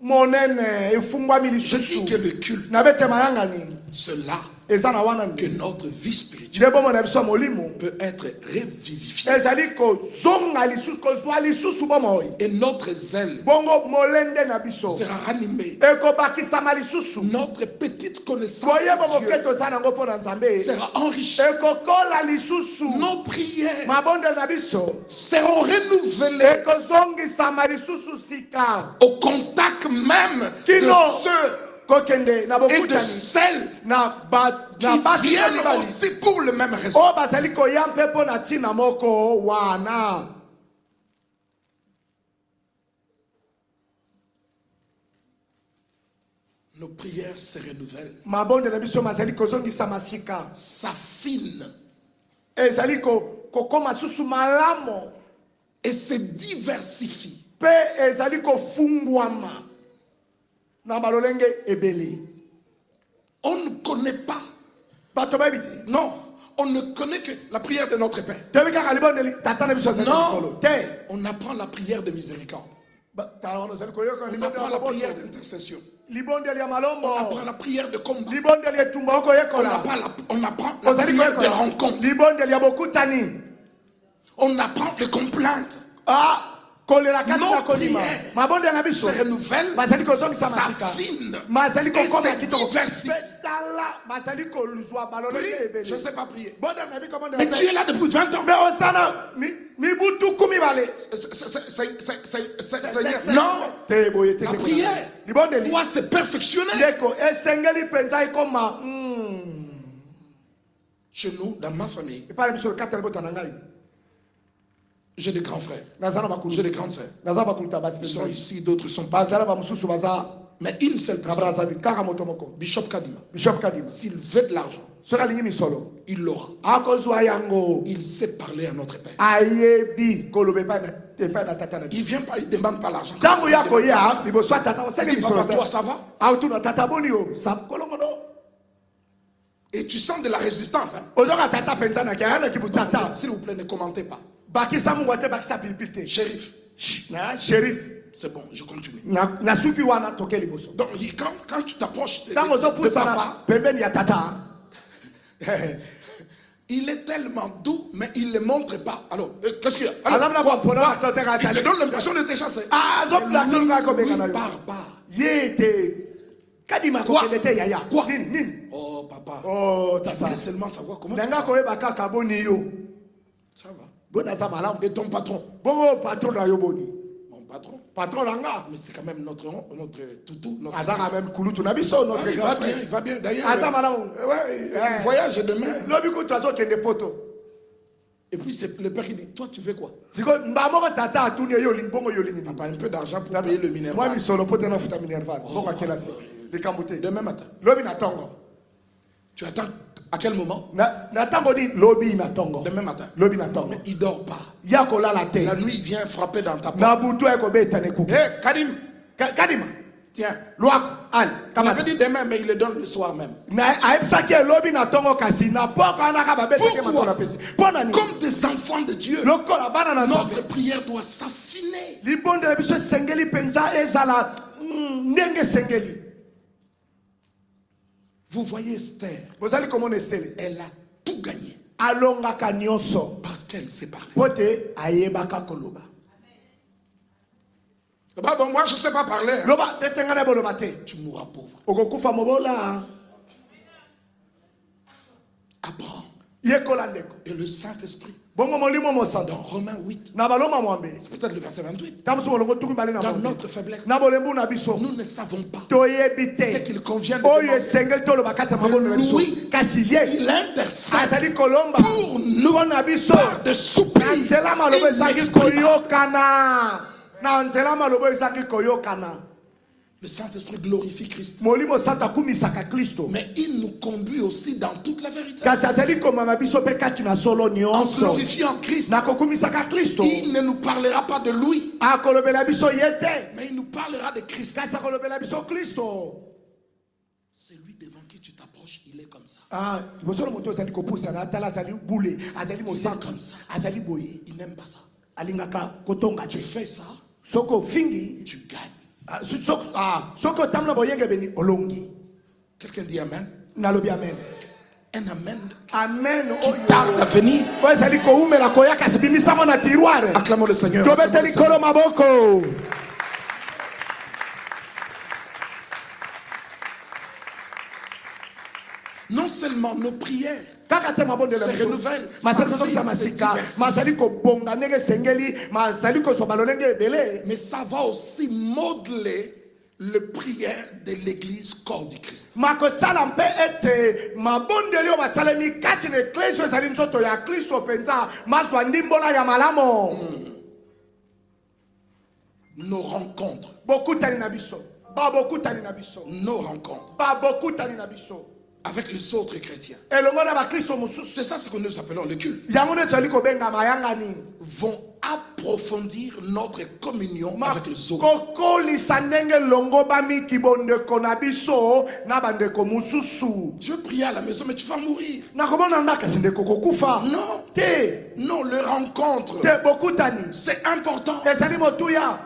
monene efungwami Je lisusu. dis que le culte, Na bete mayangani c'est là eza na wana que nde notre vie spirituelle nde bomoi na biso ya molimo peut être revivifiée. ezali kozonga lisusu kozwa lisusu bomoi. Et notre zèle Bongo molende na biso sera ranimé. ekobakisama lisusu. Notre petite connaissance Koyeba de Dieu moke toza nango mpo na Nzambe sera enrichie. ekokola lisusu. Nos prières Mabonde na biso seront renouvelées ekozongisama lisusu sika. au contact même de Kino ceux kokende na et de bokutani celles na qui basi viennent mibali aussi pour le même raison. oyo bazali koya mpe mpo na ntina moko wana. Nos prières se renouvellent, Mabonde na biso mazali kozongisama sika s'affinent ezali kokoma susu malamu et se diversifient. mpe ezali kofungwama na balolenge ebele. On ne connaît pas, Bato bayebi te non, on ne connaît que la prière de notre Père. toyebi kaka libondeli tata na biso azali Non, likolo te. on apprend la prière de miséricorde. Tala wana ozali koyoka On apprend la prière libondeli d'intercession. libondeli ya On malombo apprend la prière de combat. libondeli etumba On okoyekola apprend la ozali prière de koyekola rencontre. libondeli ya bokutani. On apprend les complaintes. Kolela kati Nos na konima prières mabonde na biso se renouvellent, bazali kozongisa masika s'affinent mazali et kokoma se kitoko diversifient. petala bazali koluzwa balolenge Prie, ebele. je ne sais pas prier. Bonde na bi commande Mais tu es là depuis 20 ans. mais osana mibutu kumi bale Seigneur, non, te boye te la prière libondeli doit se perfectionner. ndeko esengeli penza ikoma Chez nous, dans ma famille, epale biso lokata libota na ngai j'ai des grands frères, naza na bakulu j'ai des grandes sœurs. naza bakuluta basi Ils sont ici, d'autres sont pas. bazala bamususu baza Mais une seule na personne, brazzaville kaka moto moko Bishop Kadima, bishop kadima s'il veut de l'argent, soki alingi misolo il l'aura. akozwa yango. Il sait parler à notre Père. Ayebi kolobe epai na tata na Il biso. ne vient pas, il ne demande pas l'argent. Ntango ya koya liboso ya tata Il osenge dit, misolo papa, toi, ça va? autuna tata boni yo sa kolongono Et tu sens de la résistance. Hein? ozoka tata penza na kaya na kibu tata S'il vous plaît, ne commentez pas. bakisa mungu te bakisa pilipili te Shérif, na shérif c'est bon, je continue. na suki wana toke liboso Donc, quand tu t'approches de ntango papa, ozopusana pembeni ya tata il est tellement doux, mais il ne le montre pas. Alors, qu'est-ce qu'il y a? alamina Alors, kwa mpona il te donne l'impression de te chasser. azopulasa oluka kobeka na Il yo part pas. ye te Nadima Quoi? kokende yaya. Quoi? Nin. Oh, papa. Oh, Je tata. voulais seulement savoir comment tu Nanga vas. koyeba kaka boni yo. Ça va. Bona za malam. Et ton patron? Bongo patron na yo boni. Mon patron. Patron nanga. Mais c'est quand même notre toutou. Notre Azanga même kulutu na biso notre il grand va bien, frère. il va bien. D'ailleurs, Aza malam. ouais, il voyage demain. Lobi ko twazo kende poto. Et puis c'est le père qui dit, toi tu veux quoi? Siko mbamoko tata atuni yo lingbongo yo lingi. Papa, un peu d'argent pour payer le Moi minéral. mi solo poto na futa minerval. Bongo akela se. Le kambote. Demain matin. Lobi na tongo. Tu attends à quel moment? Na tango di lobi na tongo. Demain matin. Lobi na tongo. Mais il dort pas. Ya ko la te. La nuit, il vient frapper dans ta porte. Na butu e ko beta ne kuki. Hé, Karim, Kadima. tiens. Loako al. Il Kama. avait dit demain, mais il le donne le soir même. Na aipsaki lobi na tongo kasi na poko anaka ba beta ke Pourquoi? matona pesi. Pona ni. Comme des enfants de Dieu, Lokola bana na nzambe. notre prière doit s'affiner. Libonde na biso sengeli penza ezala ndenge sengeli. Vous voyez Esther, Bozali komona Estelle. elle a tout gagné Alongaka nyonso. parce qu'elle sait parler. Pote ayebaka koloba. Bah bon, moi je ne sais pas parler. Hein. Loba tetengana boloba te. Tu mourras pauvre. Okokufa mobola. Apprends. Yekola ndeko. Et le Saint-Esprit, Bongo molimo dans mosando. Romains 8, Na baloma mwambe. c'est peut-être le verset 28. Tamusu molongo tuku bale na Dans mwambe. notre faiblesse, Na bolembu na biso. nous ne savons pas Toyebi ce te. qu'il convient de Oyo demander. esengeli toloba kati ya mabolo na biso. Lui, Kasi ye Il intercède azali kolomba pour nous na biso. par de soupirs Na nzela malobo ezaki inexprimables. koyokana. Na nzela malobo ezaki koyokana. Le Saint-Esprit glorifie Christ. Molimo santo akumisaka Kristo. Mais il nous conduit aussi dans toute la vérité. Kasi azali komama biso pe kati na solo En nyonso. glorifiant Christ, Na kokumisaka Kristo. il ne nous parlera pas de lui, Akolobela biso yete. mais il nous parlera de Christ. Kasi akolobela biso Kristo. C'est lui devant qui tu t'approches, il est comme ça. Ah, bosolo moto azali kopusa na atala azali bule, azali mosantu, comme ça. azali boye. Il n'aime pas ça. Alingaka kotonga Tu te. fais ça, Soko fingi, tu gagnes. soko tamna boyenge beni olongi. Quelqu'un dit Amen. Nalobi amen. Un Amen Amen. qui tarde à venir. Oyo ezali koumela koyaka sibimisamo na tiroire. Acclamons le Seigneur. Acclamons le Tobeteli Seigneur. kolo maboko. Non seulement nos prières Kaka te mabonde na se biso. renouvellent, Masali sans kozosa fin, masika, c'est diverses. masali kobonga ndenge sengeli, masali kosoba lolenge ebele. mais ça va aussi modeler le prière de l'église corps du Christ. Makosala mpe ete mabondeli oyo basalemi kati na eklesio ezali nzoto ya Kristo penza mazwa ndimbola ya malamo. Nos rencontres, Bokutani na biso. Babokutani na biso. nos rencontres Babokutani na biso. avec les autres chrétiens. Elongo na bakristo mosusu. C'est ça ce que nous appelons le culte. Yango nde tozali kobenga mayangani. Vont approfondir notre communion avec les autres. Kokolisa ndenge longo bamiki bondeko na biso na bandeko mosusu. Je prie à la maison, mais tu vas mourir. Nakomona nga kasi ndeko kokufa. Non, Te. non, le rencontre, Te bokutani. c'est important. Ezali motuya.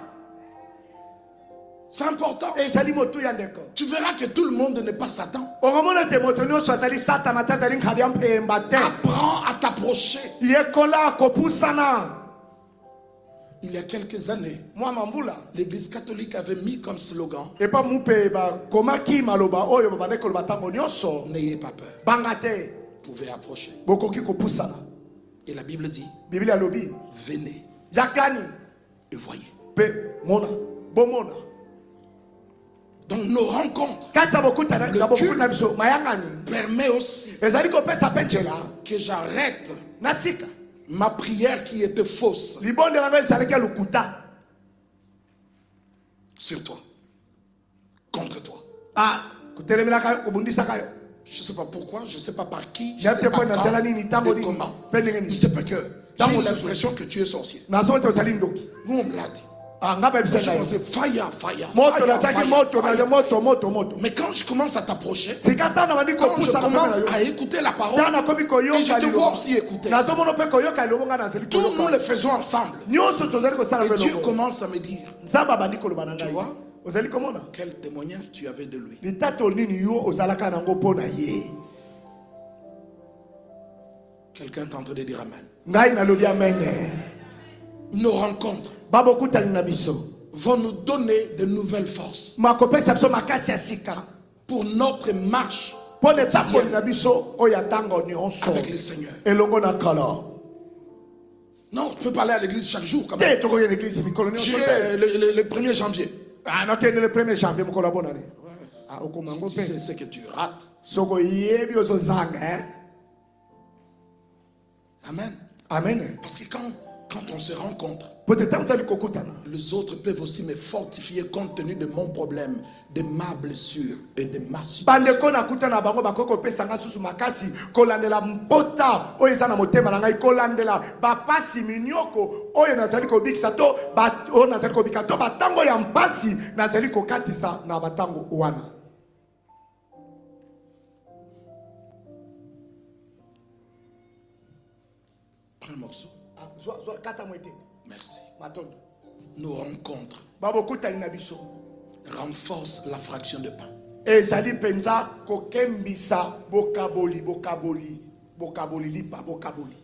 C'est important. Ezali motuya ndeko. Tu verras que tout le monde n'est pas Satan. Okomona te moto nyonso azali satana te azali nkadi ya mpemba te. Apprends à t'approcher. Yekola kopusana. Il y a quelques années, Mwa mambula. l'église catholique avait mis comme slogan Epa mupe bakomaki maloba oyo babandeki koloba ntango nyonso. n'ayez pas peur. Banga te. Vous pouvez approcher. Bokoki kopusana. Et la Bible dit Biblia lobi. venez Yakani. et voyez. Pe mona. Bomona. Donc nos rencontres Kata bokutana Le na culte. bokutana biso mayangani. permettent aussi Ezali kopesa pe nzela. que j'arrête Natika. ma prière qui était fausse Libonde na nga ezalaki ya lokuta. sur toi, contre toi. Ah, kutelemelaka kobundisaka yo. Je ne sais pas pourquoi, je ne sais pas par qui, je J'ai ne sais pas été point dans nini, quand tango et nini, comment. pendenge nini. Il se peut que Tango j'ai susu. l'impression que tu es sorcier. Nazo te ozali ndoki. Nous on me l'a dit. Ah, nga ba Je bisanga yo. disais fire, fire, Moto fire, na chaki fire, moto na fire. moto. Mais quand je commence à t'approcher, Sikata na bandi quand je kopusa na commence yo. à écouter la parole, Tana komi koyoka et je te liloba. vois aussi écouter, Nazo mono pe koyoka liloba nga na zeli tous nous koyoka. le faisons ensemble. Nyonso tozali kosala Et pe Dieu loko. commence à me dire, Nzamba bandi koloba na ngai. Tu vois? Ozali komona. quel témoignage tu avais de lui. Litato nini yo ozalaka nango pona ye. Quelqu'un est en train de dire Amen. Ngai na lobi amen. Nos rencontres Babokutani na biso. vont nous donner de nouvelles forces. Makopesa biso makasi ya sika. pour notre marche avec le Seigneur. Non, tu peux parler à l'église chaque jour quand même. J'irai le 1er janvier. Tu sais ce que tu rates. Amen. Amen. Parce que quand on se rencontre, les autres peuvent aussi me fortifier compte tenu de mon problème, de ma blessure et de ma situation. Prends un morceau. Merci. Nos rencontres renforcent la fraction de pain. ezali penza kokembisa bokaboli lipa bokaboli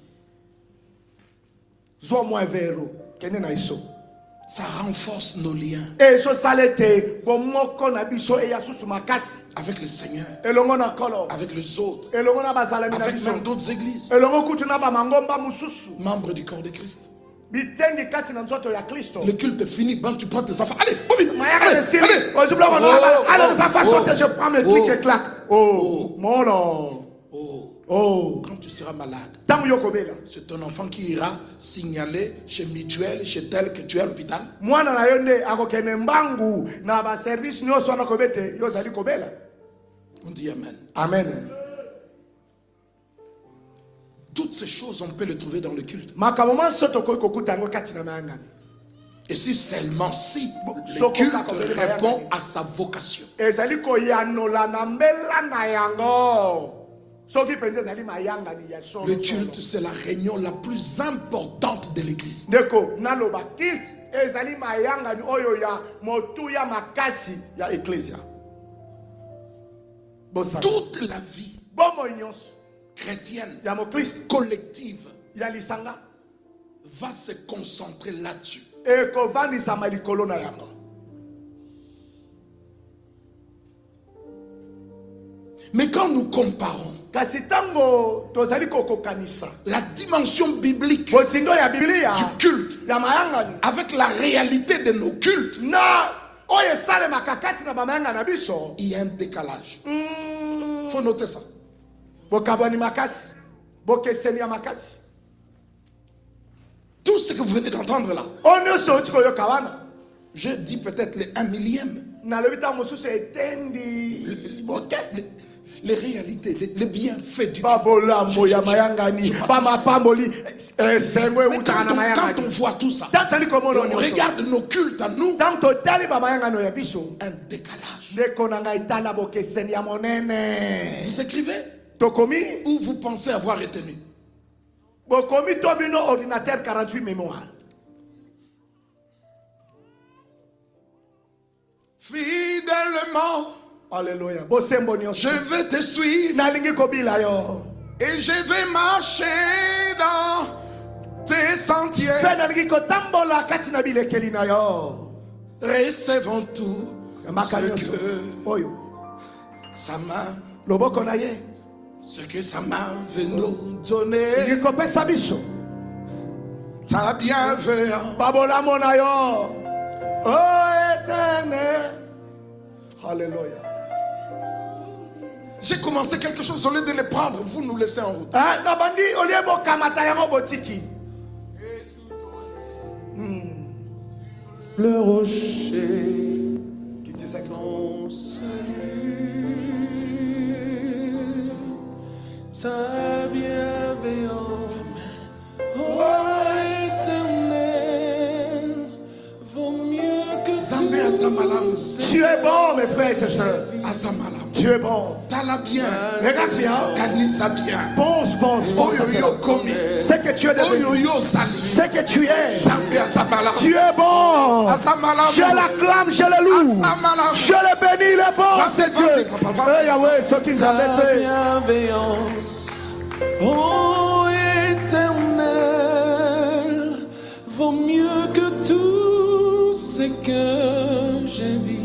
zo mwa vero kene na iso. Ça renforce nos liens Eso salete bomoko na biso e yasusu makasi avec le Seigneur, elongo na kolo avec les autres, elongo na bazalami na avec biso même d'autres églises, elongo kutu na ba mangomba mususu membres du corps de Christ. bitengi kati na nzoto ya Kristo. Le culte est fini, ben tu prends tes affaires. Allez, Bobby, Mayaka allez, de Siri, allez. ozubla wana alors ça fa sauter je prends mes clics et clac. Oh. Mono. Oh. Quand tu seras malade, Tangu yokobela. c'est ton enfant qui ira signaler chez Mutuelle, chez tel que tu es à l'hôpital. Mwana na yonde akokene mbangu na ba service nyoso na kobete yozali kobela. On dit Amen. Amen. Toutes ces choses, on peut les trouver dans le culte. Makamoma soto ko kokuta ngo kati na mayanga. Et si seulement si le culte répond à sa vocation. Ezali ko yanola na mbela na yango. Soki penze ezali mayanga ni ya so. Le culte, c'est la réunion la plus importante de l'église. Ndeko naloba kilt ezali mayanga ni oyo ya motu ya makasi ya ecclesia. Bosa. Toute la vie Bomo nyonso chrétienne, ya mo Christ collective, ya lisanga va se concentrer là-dessus. e ko vanisa malikolo na yango. Mais quand nous comparons Kasi tango tozali kokokanisa la dimension biblique bosindo ya Biblia du culte ya mayanga ni avec la réalité de nos cultes, na oye sale makakati na bamayanga na biso, il y a un décalage. Faut noter ça. bokabani makasi bokeseni ya makasi. Tout ce que vous venez d'entendre là, Ono so tiko yoka wana je dis peut-être les 1 millième. na lobita mosusu etendi boke Les réalités, les bienfaits du babola moya mayanga ni pamapamboli sengwe Mais utana quand mayanga on voit tout ça, tantali komono on regarde nos cultes à nous, tanto tali bamayanga no ya biso un décalage. ndeko na ngai tala bokeseni ya monene Vous écrivez tokomi ou vous pensez avoir retenu? bokomi to bino ordinateur 48 mémoire. Fidèlement, Alléluia. Bosembo nyonso. je vais te suivre Nalingi kobila yo. et je vais marcher dans tes sentiers. Pe nalingi kotambola kati na bilekeli na yo. Recevons tout Maka ce nyonso. que Oyo. sa main, Loboko na ye. ce que sa main veut nous donner. Lingi kopesa biso. Ta bienveillance. Babola mona yo. Oh éternel. Alléluia. J'ai commencé quelque chose, au lieu de le prendre, vous nous laissez en route. Ah, nabandi oliebo kamata yango botiki. Le rocher, Qui te sait ton salut, Ta bienveillance, oh éternel, vaut mieux que Zambé Azamalam, Tu es bon, mes frères et sœurs. Azamalam, Tu es bon. Tala bien, Regarde bien. Kanisa bien, Pense, pense, pense. Oyoyo Komi, C'est que tu es devenu. Oyoyo Sali, C'est que tu es. Zambé Azamalam, Tu es bon. Azamalam, Je l'acclame, je le loue. Azamalam. Je le bénis, le bon, Vas-y, c'est vas-y, Dieu. papa, vas-y. Eh, Yahweh, ce qui ta s'embête. bienveillance, oh éternel, vaut mieux que tout ce que j'ai vu.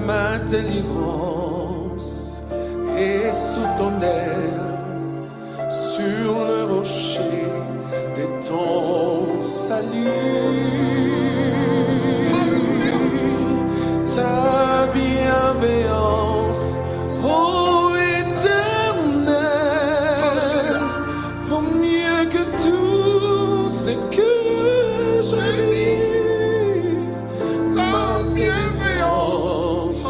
ma délivrance est sous ton aile, sur le rocher de ton salut. Ta bienveillance, ô Éternel, vaut mieux que tout ce que je vis. Ta bienveillance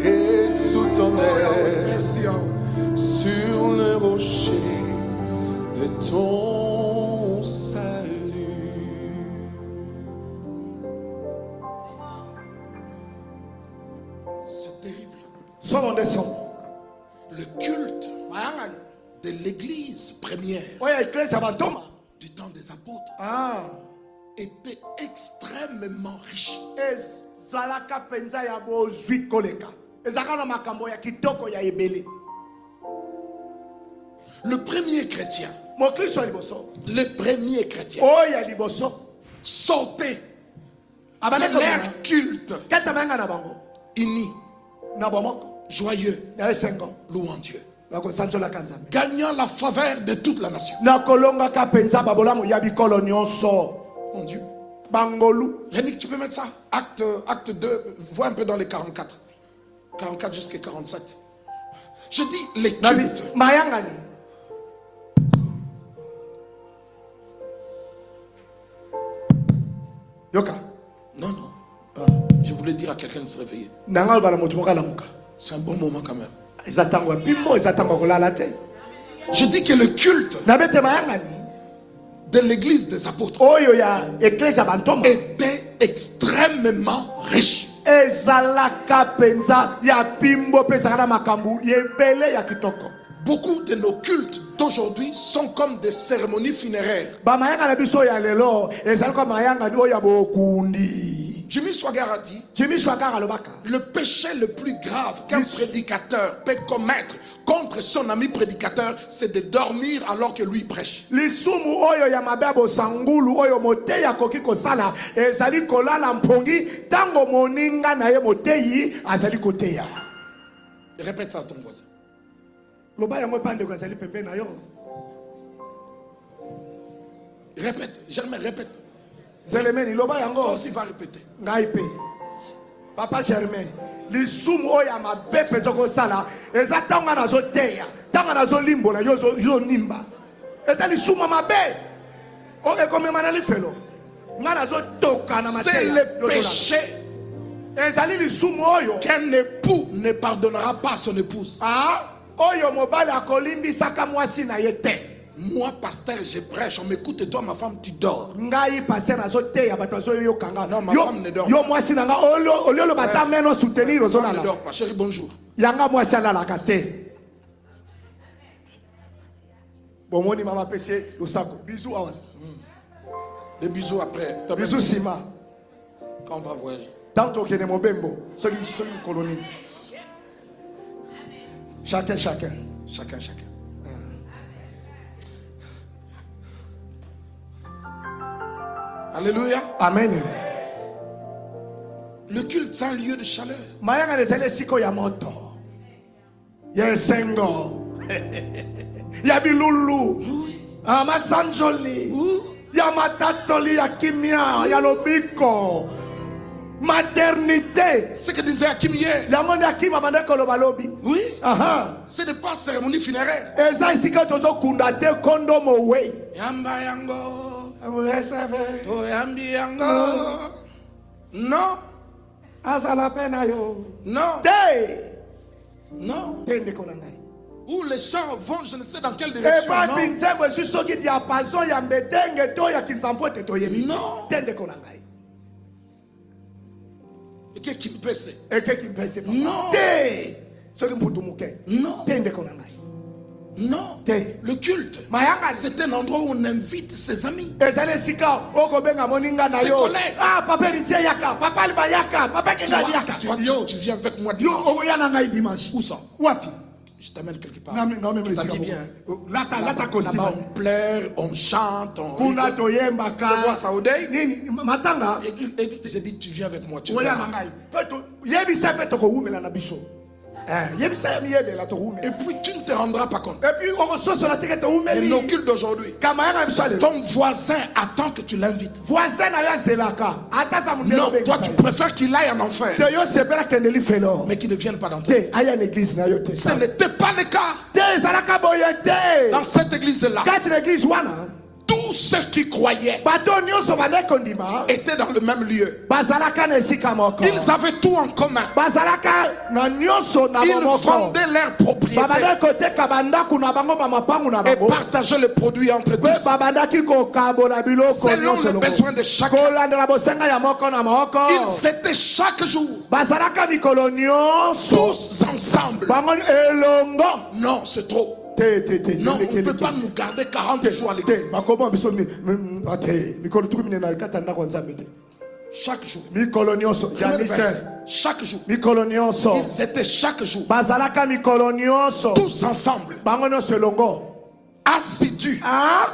est sous ton aile, sur le rocher de ton salut. C'est terrible. Somo nde somo. Le culte Mayangani. de l'église première Oya eklesi ya bantoma. du temps des apôtres Ah. était extrêmement riche. Ezalaka penza ya bozwi koleka. Ezalaka na makambo ya kitoko ya ebele. Le premier chrétien, Mokristo ya liboso. le premier chrétien Oya liboso. sortait Abane de komona. leur culte Kata mayanga na bango. uni, Na bomoko. joyeux, Na esengo. louant Dieu, Bako sanjola kanzambe. gagnant la faveur de toute la nation. Na kolonga ka penza babolamu ya bikolo nyonso. Mon Dieu. Bangolu. Yannick, tu peux mettre ça? Acte 2, vois un peu dans les 44. 44 jusqu'à 47. Je dis les Nabi cultes. mayangani. Yoka. Non, non. Je voulais dire à quelqu'un de se réveiller. Nanga bala moto moka lamuka. C'est un bon moment quand même. Ezatangwa bimbo ezatangwa kolala te. Je dis que le culte Nabete mayangani. de l'église des apôtres Oyo ya eklesa bantoma. était extrêmement riche. Ezalaka penza ya bimbo pesa na makambu yebele ya kitoko. Beaucoup de nos cultes d'aujourd'hui sont comme des cérémonies funéraires. Ba mayanga na biso ya lelo ezalaka mayanga ni oya bokundi. Jimmy Swaggart a dit, Jimmy Swaggart alobaka. le péché le plus grave qu'un prédicateur peut commettre contre son ami prédicateur, c'est de dormir alors que lui prêche. Lisumu oyo ya mababo sangulu oyo moteya koki kosala ezali kolala mpongi tango moninga na ye moteyi azali koteya. Répète ça à ton voisin. Loba yango pande ko azali pembe na yo. Répète, jamais répète. Zelemeni loba Toi yango aussi va répéter. ngai pe. Papa Germain lisumu oyo ya mabe penza kosala eza tanga nazo teya tanga nazo limbo na yo zo nimba eza lisumu mabe o ekomema na lifelo nga nazo toka na mateya. C'est le péché ezali lisumu oyo qu'un époux ne pardonnera pas à son épouse. ah oyo mobali akolimbisaka mwasi na ye te. Moi, pasteur, je prêche, on m'écoute et toi, ma femme, tu dors. Ngai passer nazo teya bato azo yo kanga. Non, ma femme ne dort yo mwasi na nga olio lo bata meno soutenir Ne ozolala. dors pas. Chérie, bonjour. Yanga mwasi alalaka te. Bomoni mama pese osako. Bisous awan. Des bisous après. Bisous sima. Quand on va voyager. Tanto kene mobembo. Soki colonie. Chacun. Chacun. Alléluia. Amen. Le culte, c'est un lieu de chaleur. Mayanga nezele siko ya moto. Ya sengo. Ya bilulu. Ama sanjoli. Ya matatoli ya kimia. Ya lobiko. Maternité. Ce que disait Hakim hier. La monde ya kima bande koloba lobi. Oui. Aha. Ce n'est pas cérémonie funéraire. Eza isika tozo kundate kondo mowe. Yamba yango. Recevez. Toyambi yango. Non. Azala pena yo. Non. Te. Non. Tende konangai. Où les gens vont, je ne sais dans quelle E direction. ba Non. binzembo susoki diapason ya mbetenge to ya kinzamfote to yebi. Non. Tende konangai. Et qui me pèse. Eke kimpese papa. Non. Te. Soki mputu muke. Non. Tende konangai. Non. Te. Le culte, Mayanga. c'est un endroit où on invite ses amis. Ezale sika okobenga moninga na C'est yo. collègue. Ah papa ritie yaka, papa liba yaka, papa kinga yaka. Toi, tu viens avec moi Yo dimanche. okoya na ngai dimanche. Où ça? Wapi? Je t'amène quelque part. Non, mais Tu t'habilles bien. Là-bas, on pleure, on chante, on Kuna rigole. toyembaka. C'est quoi ça, Odei? Nini matanga. Écoute, j'ai dit, tu viens avec moi. Tu Oya viens. mangai. Yebisa pe toko umela na biso. Yebisa yebela to umela. Et puis tu ne te rendras pas compte. Et puis on se sur la tête to Et umeli. nos cultes d'aujourd'hui. Kamaya na bisale. Ton voisin attend que tu l'invites. Voisin na ya zelaka. Ata sa mundelo Non, be. toi tu préfères qu'il aille en enfer, Te yo sepela kendeli felo. mais qu'il ne vienne pas dans ton. Te aya l'église na yo te. Ce n'était pas le cas Te zalaka boyete. dans cette église-là. Kati l'église wana. Tous ceux qui croyaient Bato nyonso bane kondima. étaient dans le même lieu. Bazalaka na esika moko. Ils avaient tout en commun. Bazalaka na nyonso na Ils moko. vendaient leurs propriétés Babanda kote kabanda kuna bango ba mapangu na et bango. partageaient le produit entre Pe tous. babanda ki ko kabola biloko Selon nyonso les longo. besoins de chacun. Kolandela bosenga ya moko na moko. Ils étaient chaque jour Bazalaka mikolo nyonso. tous ensemble. Bango elongo. Non, c'est trop. Te. Non, on ne peut pas nous garder 40 jours à l'église. Te makobo biso ate mikolo tuku minena katanda kwa nzambe te. Chaque jour. Mikolo nyonso Premier janike. verset. Chaque jour. Mikolo nyonso. Ils étaient chaque jour Bazalaka mikolo nyonso. tous ensemble, Bango nyonso elongo. assidus. Ah?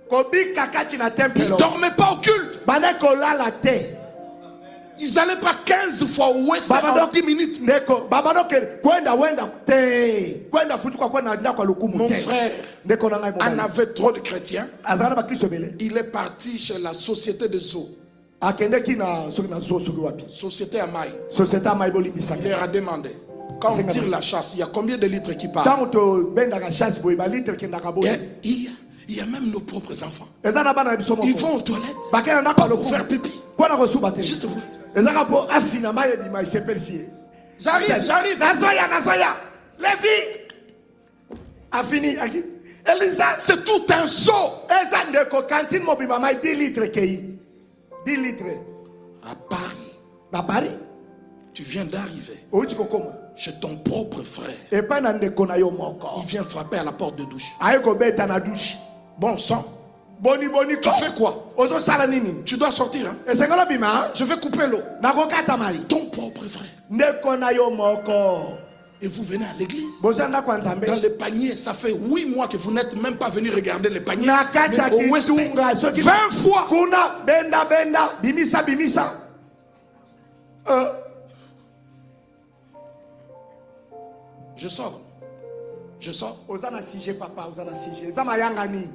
Kobika kati na Ils tempelo. ne dormaient pas au culte. Bane kolala te. Ils n'allaient pas 15 fois au West en 10 minutes. Ndeko babano ke kwenda te. Kwenda futuka kwenda ndako lukumu Mon te. frère Ndeko na ngai en mobali. avait trop de chrétiens. Azana ba Kristo bele. Il est parti chez la société de Zo. Akende ki na soki na zo soki wapi. Société à Maï. Société ma iboli bisaka. Il leur a demandé, quand on tire la chasse, il y a combien de litres qui partent? Tango to benda ka chasse boy ba litre ke ndaka boy. Il y a même nos propres enfants. Ezana bana biso moko. Ils vont aux toilettes Bakena ndako pour lukumu. faire pipi. Pona ko suba te. Juste pour. Ezaka po afina maye bi mai sepelsi. J'arrive. Nazoya. Levi. Afini aki. Elisa. C'est tout un saut. Eza ndeko cantine mobima mai 10 litres kei. 10 litres. À Paris, Na Paris. tu viens d'arriver Outi kokoma. chez ton propre frère. Et pas na ndeko na yo moko. Il vient frapper à la porte de douche. Aye ko beta na douche. Bon sang, Boni tu fais quoi? Ozo sala nini? Tu dois sortir, hein? Esengala bima. Je vais couper l'eau. Na ko kata mai. Ton propre frère. Ndeko na yo moko. Et vous venez à l'église. Bozanda kwa nzambe. Dans les paniers, ça fait 8 mois que vous n'êtes même pas venu regarder les paniers. Na kacha Mais au West, kitunga soki 20 fois. kuna benda bimisa. Je sors. Ozana sujet papa, ozana sujet. Zama yangani.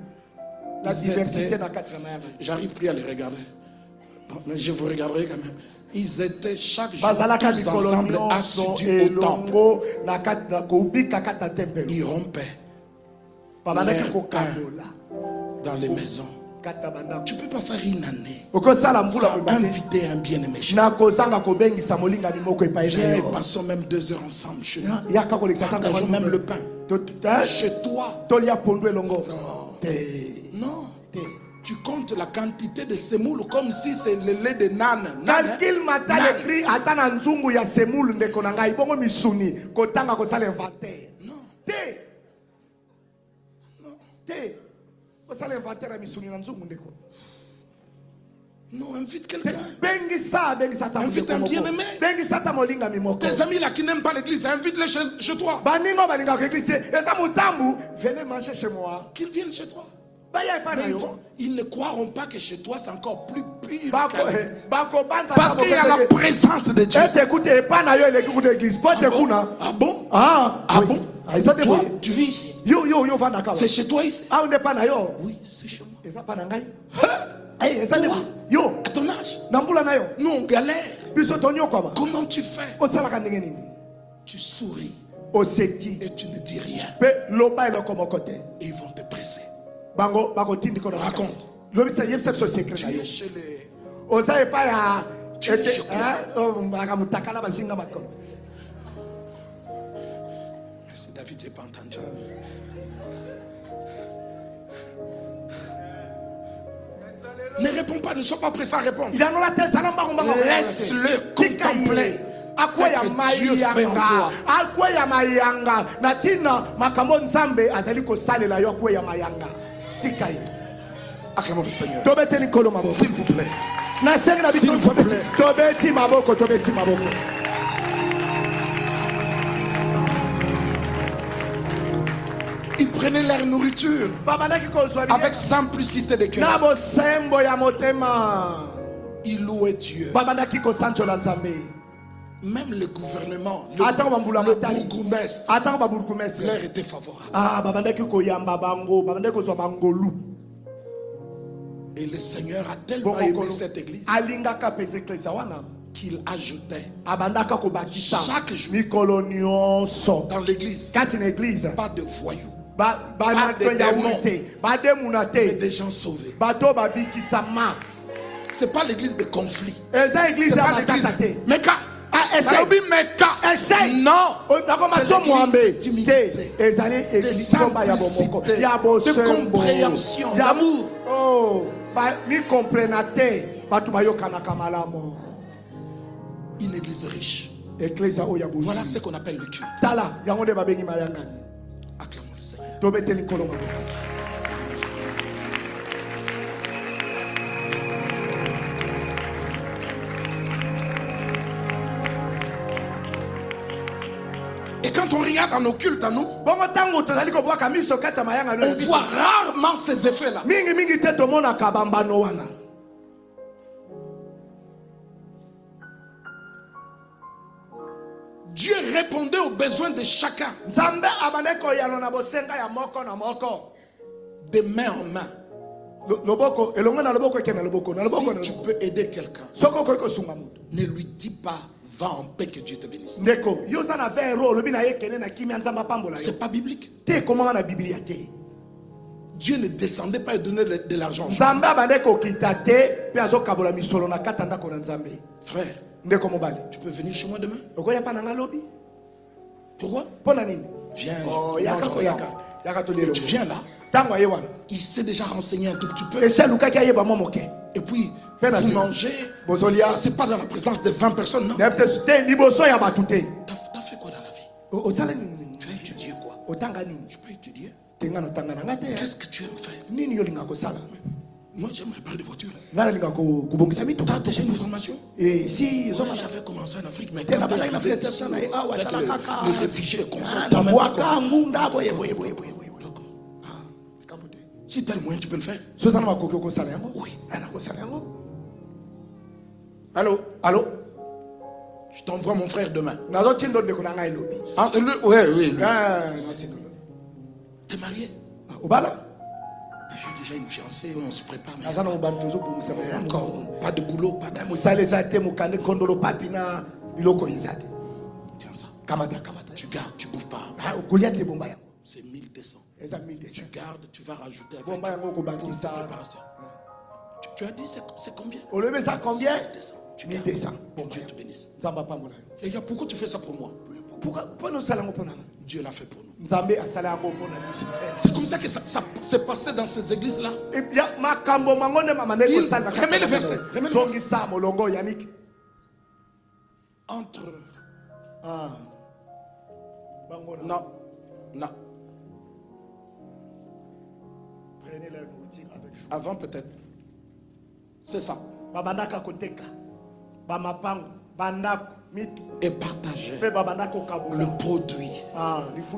La Ils diversité étaient- na kati na yangani. J'arrive plus à les regarder. Mais je vous regarderai quand même. Ils étaient chaque jour Bazalaka tous ensemble mikolo nyonso assidus au temple. elongo na kati na kobika kata tempelo. Ils rompaient Babandaki L'air kokabola. dans les maisons. Kata bandako. Tu ne peux pas faire une année Okosala mbula sans mobali. inviter un bien-aimé chez Na kozanga kobengisa molinga mimoko epai Viens na et yo. passons même 2 heures ensemble chez nous. Yaka kolekisa Partageons même le pain. Chez toi. Tolia pondu elongo. Non. Te. Non. Te. Tu comptes la quantité de semoule comme si c'est le lait de nan. Calcul mata Nan. écrit ata na nzungu ya semulu ndeko na ngai bongo misuni kotanga kosala inventaire. Non. Te. Te. Kosala inventaire ya misuni na nzungu ndeko. Non, invite quelqu'un. Bengisa ta Invite un bien-aimé. Bengisa ta molinga mimoko. Tes amis là qui n'aiment pas l'église, invite-les chez toi. Baningo baninga ko église. Esa mutambu, venez manger chez moi. Qu'ils viennent chez toi. Baya pa na Mais yo. ils ne croiront pas que chez toi c'est encore plus pire. Bako qu'à l'église. bako banza. Parce qu'il y a la présence de Dieu. Et écoutez, pas na yo l'église d'église. Pas te kuna. Ah bon? Ah Ah bon? Ah ils sont Toi, débrouillés. tu vis ici? Yo vanda kala. C'est chez toi ici? Ah on n'est pas na yo. Oui, c'est chez moi. Esa pa na ngai. Hein? Eh esa Toi? débrouillé. Yo À ton âge? na mbula na yo. Nous on galère. Biso tonyo kwa ba. Comment tu fais? Osala ka ndenge nini? Tu souris Oseki. et tu ne dis rien. Pe loba elo komo kote. Et ils vont te presser. Bango bako tindi kono. Raconte. Lobi sa yebsa so secret Tu na yo. es chez les... Osa epa ya Tu es chez quoi? oh mbaka mutakala bazinga makolo. Merci David, j'ai pas entendu. Ne réponds pas, ne sois pas pressé à répondre. Il y a no la tête salon ba mbaka. Laisse-le contempler ce que Dieu fait en toi. Akwe ya mayanga na tina makambo nzambe azali ko salela yo akwe ya mayanga. Tikai. Acclamons le Seigneur. Tobeteli kolo maboko. S'il vous plaît. Na sengi na S'il bitu vous plaît. tobeti maboko. prenaient leur nourriture avec simplicité de cœur. Ils louaient Dieu. Même le gouvernement, le bourgmestre, leur était favorable. Et le Seigneur a tellement aimé cette église qu'il ajoutait chaque jour dans l'église pas de voyous, pas de démons, mais des gens sauvés. C'est pas l'église de conflit. C'est pas l'église Mecca. Non, c'est l'église d'humilité, de simplicité, de compréhension, d'amour. Une église riche. Voilà ce qu'on appelle le culte. Acclamons le Seigneur. Et quand on regarde dans nos cultes à nous, on voit rarement ces effets-là. Dieu répondait aux besoins de chacun. De main en main. Si tu peux aider quelqu'un, ne lui dis pas va en paix, que Dieu te bénisse. C'est pas biblique. Dieu ne descendait pas et donnait de l'argent. Frère, tu peux venir chez moi demain? Pourquoi? Viens, tu viens là. Il s'est déjà renseigné un tout petit peu. Et puis, vous mangez. C'est pas dans la présence de 20 personnes, non? T'as fait quoi dans la vie? Tu as étudié quoi? Je peux étudier. Qu'est-ce que tu aimes faire? Moi, j'aimerais parler de voiture. Tu as déjà une formation? Moi, j'avais commencé en Afrique, mais quand les réfugiés consomment si tu as le moyen, tu peux le faire. Oui. Allô? Je t'envoie mon frère demain. Oui. T'es marié? J'ai déjà une fiancée, on se prépare. Encore, pas de boulot, pas d'amour. Tiens ça. Tu gardes, tu bouffes pas. C'est 1200. Tu gardes, tu vas rajouter avec tu as dit c'est combien? 1200. Tu 1200. Bon, Dieu te bénisse. Et pourquoi tu fais ça pour moi? Dieu l'a fait pour nous. C'est comme ça que ça s'est passé dans ces églises-là. Remets le verset. Entre. Non. Avant peut-être. C'est ça. Et partager le produit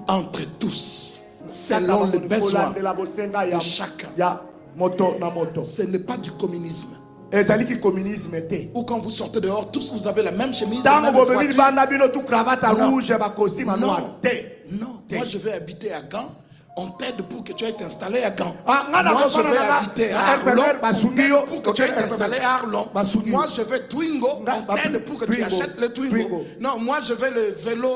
entre tous selon les besoins de chacun. Ce n'est pas du communisme. Ou quand vous sortez dehors, tous vous avez la même chemise, la même voiture. Non. Moi je vais habiter à Gand. On t'aide pour que tu aies installé à Gand. Moi je vais habiter à Arlon pour que tu aies installé à Arlon. Moi je vais Twingo. On t'aide pour que tu achètes le Twingo. Non, moi je vais le vélo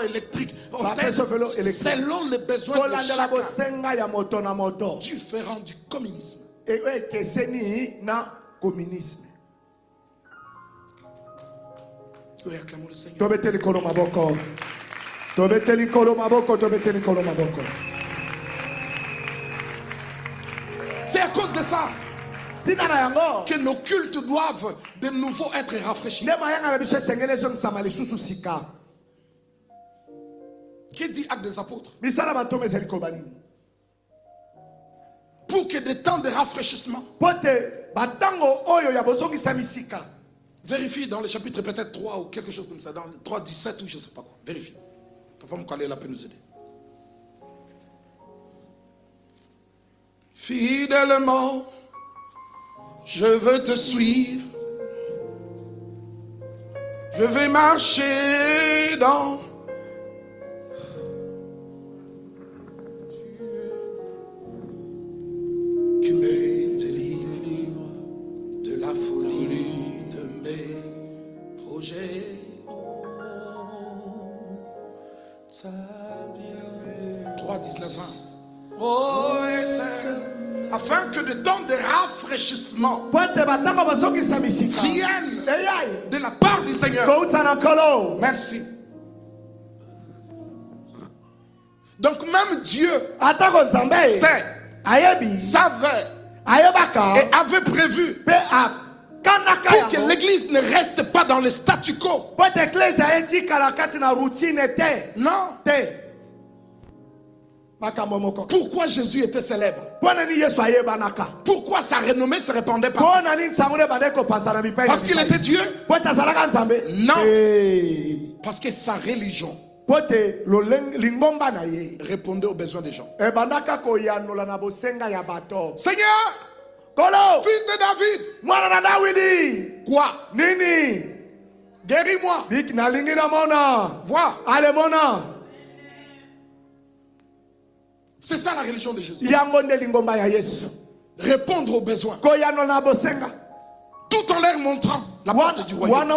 électrique. On t'aide selon les besoins de chacun. Différent du communisme. Oui, acclamons le Seigneur. C'est à cause de ça que nos cultes doivent de nouveau être rafraîchis. Qui dit Actes des Apôtres? Pour que des temps de rafraîchissement. Vérifie dans le chapitre peut-être 3 ou quelque chose comme ça, dans le 3, 17 ou je ne sais pas quoi. Vérifie. Papa Moukale là peut nous aider. Fidèlement, je veux te suivre. Je vais marcher dans qui me délivre de la folie de mes projets. 3:19. Oh Éternel, afin que de temps de rafraîchissement vienne de la part du Seigneur. Merci. Donc même Dieu sait, savait et avait prévu pour que l'église ne reste pas dans le statu quo. Non. Pourquoi Jésus était célèbre? Pourquoi sa renommée se répandait pas? Parce qu'il était Dieu? Non. Parce que sa religion répondait aux besoins des gens. Seigneur, fils de David, quoi? Guéris-moi. Vois. C'est ça la religion de Jésus. Répondre aux besoins. Tout en leur montrant la porte du royaume.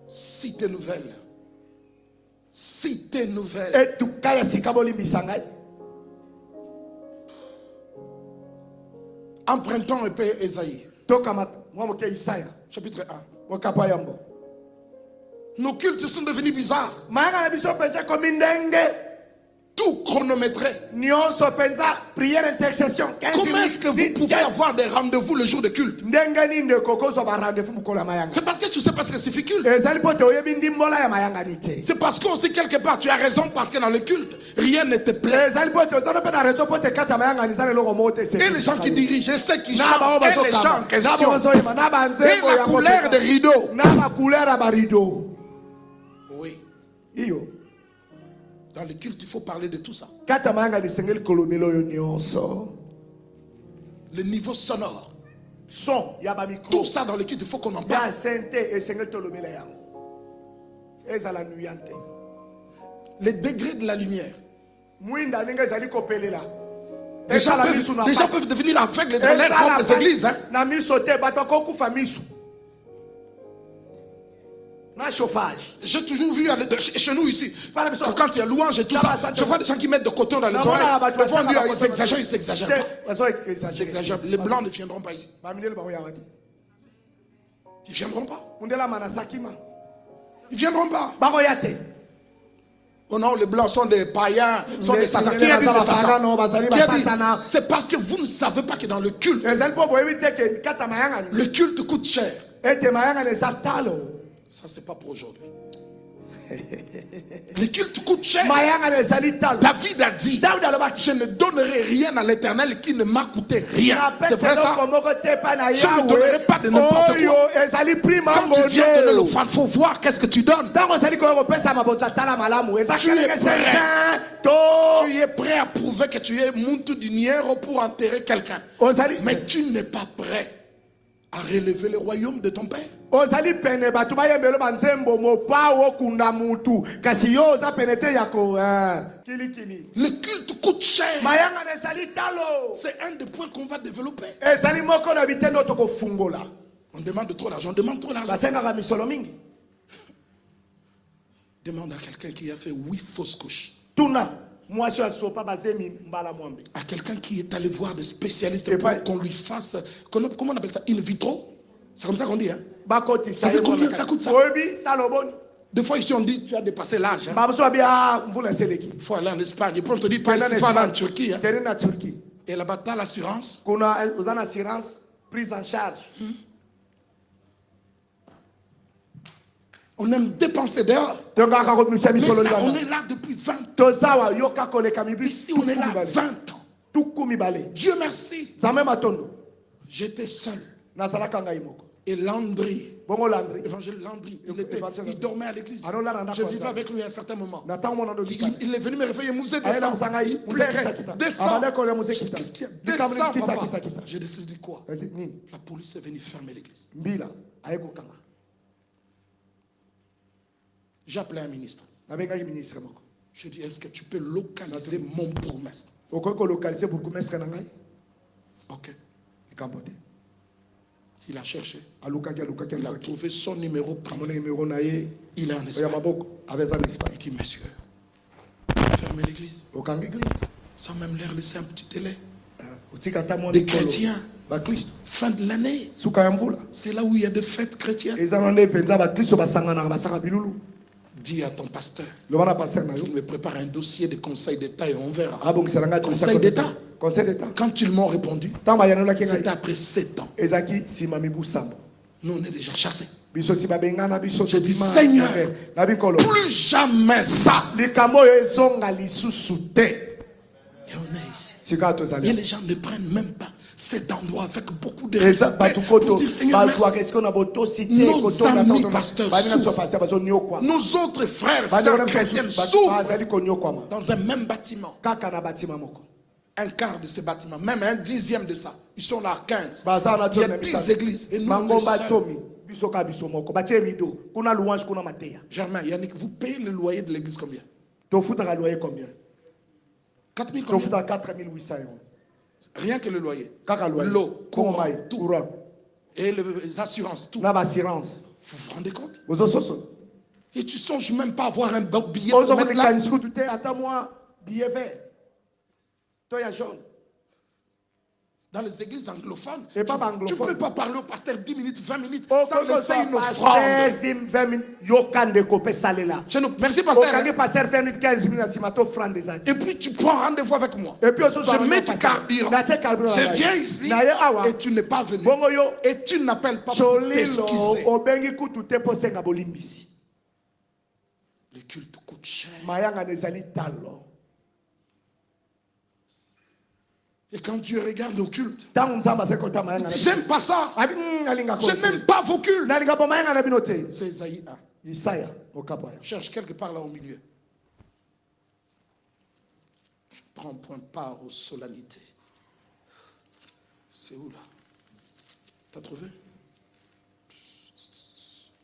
Cité nouvelle. Cité nouvelle. Empruntons un peu Ésaïe. Chapitre 1. Nos cultes sont devenus bizarres. Tout chronométré. Comment est-ce que vous pouvez avoir des rendez-vous le jour de culte? C'est parce que tu sais pas ce que signifie culte. C'est parce qu'aussi quelque part tu as raison, parce que dans le culte rien ne te plaît. Et les gens qui dirigent, et ceux qui chantent, et les gens en question, et la couleur des rideaux. Oui. Dans le culte, il faut parler de tout ça. Le niveau sonore. Tout ça dans le culte, il faut qu'on en parle. Les degrés de la lumière. Des gens peuvent devenir aveugles dans leurs propres églises. Hein? J'ai toujours vu chez nous ici, quand il y a louange et tout ça, je vois des gens qui mettent de coton dans les oreilles. Des fois, ils s'exagèrent, ils s'exagèrent pas. Ils s'exagèrent. Les blancs ne viendront pas ici. Ils ne viendront pas. Ils ne viendront pas. Oh non, les blancs sont des païens, sont des satans. Qui a dit des satans? C'est parce que vous ne savez pas que dans le culte, le culte coûte cher. Ça, c'est pas pour aujourd'hui. Le culte coûte cher. David a dit, je ne donnerai rien à l'Éternel qui ne m'a coûté rien. C'est vrai ça? Je ne donnerai pas de n'importe quoi. Quand tu viens de l'offrande, il faut voir qu'est-ce que tu donnes. Tu es prêt à prouver que tu es muntu dinero pour enterrer quelqu'un. Mais tu n'es pas prêt à relever le royaume de ton père. Le culte coûte cher. C'est un des points qu'on va développer. On demande trop d'argent. Demande trop d'argent. Demande à quelqu'un qui a fait 8 fausses couches. À quelqu'un qui est allé voir des spécialistes pour qu'on lui fasse, comment on appelle ça, in vitro. C'est comme ça qu'on dit, hein? Ça fait combien ça coûte ça? Des fois ici on dit tu as dépassé l'âge. Hein? Il faut aller en Espagne. Et puis on te dit pas ici, il faut aller en Turquie. Hein? Et là-bas tu as l'assurance. Prise en charge. On aime dépenser dehors. Mais ça, on est là depuis 20 ans. Ici on est là 20 ans. Dieu merci. J'étais seul. Et Landry, bongo Landry, évangile Landry, Évangile il dormait à l'église. Alors là, Je vivais avec lui à un certain moment. Nathan mon ando Il est venu me réveiller, Mousset, Aïe, descend. là, Sangaï, Il Mousset, plairait, kita, kita. descend. Abandonne qu'on a Mousset, Qu'est-ce kita. qu'il y a? Kita, Descends, kita, papa. kita, kita. J'ai décidé de dire quoi? Elle dit, Nini, La police est venue fermer l'église. Mbila, aïe kokanga. J'ai appelé un ministre. Nabenga yi ministre moko. Je dis, est-ce que tu peux localiser mon bourgmestre? Okoki ko localiser bourgmestre na ngai? Ok. Ikambote. Il a cherché. Alukaki, Il a trouvé son numéro Amone privé. numéro na ye. Il est en Oya Espagne. maboko, avec ça Il l'Espagne. dit, monsieur, on a fermé l'église Okanga église. sans même leur laisser un petit délai. Utikata mwa Des mikolo. chrétiens. Ba Kristo. Fin de l'année, Suka ya mvula. c'est là où il y a des fêtes chrétiennes. Eza na nde penza ba Kristo basangana basaka bilulu. Dis à ton pasteur Loba na pasteur na yo. qu'il me prépare un dossier de conseil d'État et on verra. Abongisala nga Conseil d'État. Conseil d'État. Quand ils m'ont répondu, Tamba yanola ki c'était ngai. après 7 ans. Ezaki sima mibu sambo. Nous, on est déjà chassés. Biso si babengana biso Je dis, tobima. Seigneur, na bikolo. plus jamais ça. Likambo oyo ezonga lisusu te. Et on est ici. Sika Et tozali. les gens ne prennent même pas cet endroit avec beaucoup de Eza respect batu pour koto dire Seigneur merci. batu akesiko na boto cité Nos koto na amis tono. pasteurs Bana so souffrent. passer bazo nyokwa. Nos autres frères, Bana sœurs wana chrétiennes chrétiennes souffrent bazali konyokwama. dans un même bâtiment. Kaka na batima moko. Un quart de ce bâtiment, même un dixième de ça. Ils sont là à 15. Baza na Il y a tona 10 églises. Et nous, Mangomba les seuls. tsomi. Biso ka biso moko. Batie rideau. Kuna louange kuna mateya. Germain, Yannick, vous payez le loyer de l'église combien? Tofuta loyer combien? 4 000 combien? Tofuta 4800 euros. Rien que le loyer. Kaka loyer. L'eau, courant, Courant, tout. courant. Et les assurances, tout. Na ba assurance. Vous vous rendez compte? Bozo soso. Et tu songes même pas avoir un billet pour Ozo mettre ko là. kanisku tute ata moi billet vert. Toya jaune. Dans les églises anglophones, Et pas tu ne anglophone. peux pas parler au pasteur 10 minutes, 20 minutes Oh, sans laisser une offrande. 20 minutes. Yokande kopé salé là. Chez nous. Merci pasteur. Okange passer 20 minutes 15 minutes asimato offrande des âges. Et puis tu prends rendez-vous avec moi. Et puis Je mets du carburant. Je viens ici et tu n'es pas venu. Bongo yo. Et tu n'appelles pas pour Cholilo t'esquisser. obengi kutu te posenga bolimbisi. Le culte coûte cher. Mayanga nezali talo. Et quand Dieu regarde nos cultes, Tangu nzamba sekota mayanga. il dit, j'aime pas ça. Abi alinga ko. Je n'aime pas vos cultes. Nalinga po mayanga na binote. C'est Isaïe 1. Isaya okapaya. Cherche quelque part là au milieu. Je prends point part aux solennités. C'est où là? T'as trouvé?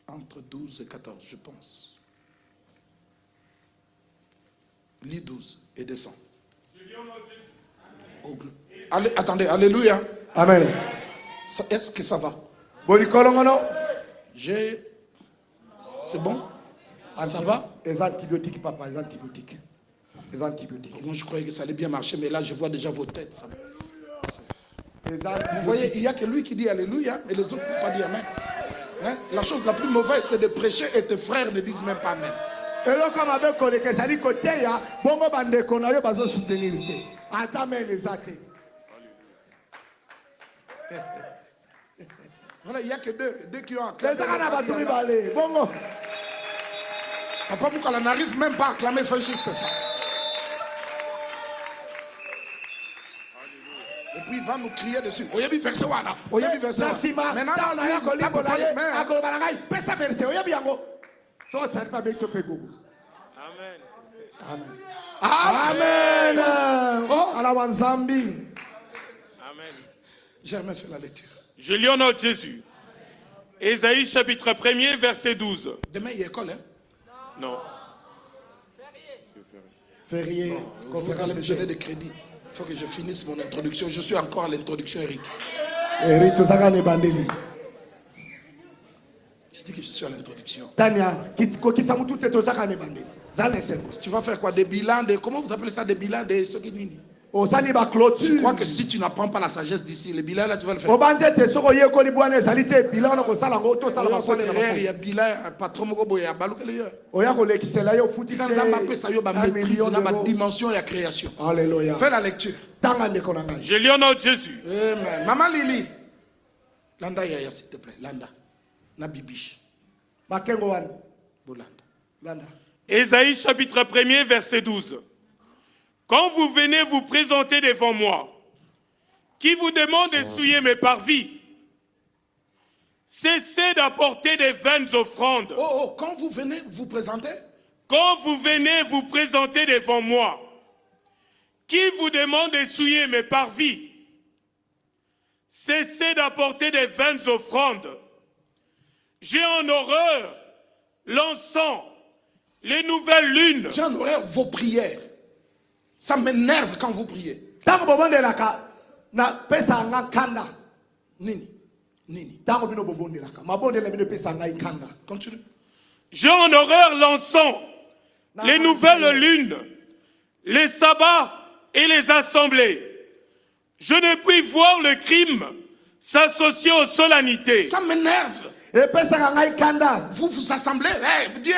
Entre 12 et 14, je pense. Lis 12 et descends. Oh, allez, attendez, alléluia. Amen. Est-ce que ça va? Boli kolongono. C'est bon? Ça va? Les antibiotiques, papa, les antibiotiques. Les antibiotiques. Moi, je croyais que ça allait bien marcher, mais là, je vois déjà vos têtes. Ça va. Les Vous antibiotiques. voyez, il n'y a que lui qui dit Alléluia, mais les autres ne peuvent pas dire Amen. Hein? La chose la plus mauvaise, c'est de prêcher et tes frères ne disent même pas Amen. Et là, comme avec Koleke, ça dit côté, bongo bande qu'on a eu besoin de soutenir. Attends, mais les athées. Voilà, il n'y a que deux qui ont Les acclamé. Arana Batouri Balé. Bongo. Papa Moukala n'arrive même pas à acclamer, fait juste ça. Et puis il va nous crier dessus. Oyebi verset wana. Oyebi verset wana. Maintenant, Maintenant, lui, il il tape pas les mains. Pesa verset. Oya biango. So ça pas bien topé gogo. Amen. Amen. Amen. Oh. À la Wanzambi. Amen. J'ai jamais fait la lecture. Je lis au nom de Jésus. Ésaïe chapitre 1er, verset 12. Demain, il y a école, hein? Non. Férié. Vous allez me donner des crédits. Il faut que je finisse mon introduction. Je suis encore à l'introduction, Eric. Eric Tozagane Bandeli. Je dis que je suis à l'introduction. Tania, qui s'amoue tout est Tozagane Bandeli. Tu vas faire quoi? Des bilans, comment vous appelez ça? Des bilans de ce qui nini? Au Saniba Je clôture. crois que si tu n'apprends pas la sagesse d'ici, les bilans là, tu vas le faire. Au Banzete, Soro Yeko Libuane Salite, bilan au Salango, to Salama Il y a bilan, patron Mogobo, il y a Balouke le yeux. Oyako Lekisela yo futi. Quand ça m'a ça y a ma maîtrise, là, ma dimension et la création. Alléluia. Fais la lecture. Tanga Nekonanga. Je lis au nom de Jésus. Amen. Maman Lili. Landa Yaya, s'il te plaît. Landa. Na bibiche. Bakengo Wan. Bolanda. Landa. Ésaïe chapitre 1er, verset 12. Quand vous venez vous présenter devant moi, qui vous demande de souiller mes parvis, cessez d'apporter des vaines offrandes. Oh, quand vous venez vous présenter, quand vous venez vous présenter devant moi, qui vous demande d'essuyer mes parvis, cessez d'apporter des vaines offrandes. J'ai en horreur l'encens, les nouvelles lunes. J'ai en horreur vos prières. Ça m'énerve quand vous priez. Nini. Continue. J'ai en horreur l'encens, les nouvelles lunes, les sabbats et les assemblées. Je ne puis voir le crime s'associer aux solennités. Ça m'énerve. Vous vous assemblez, Dieu,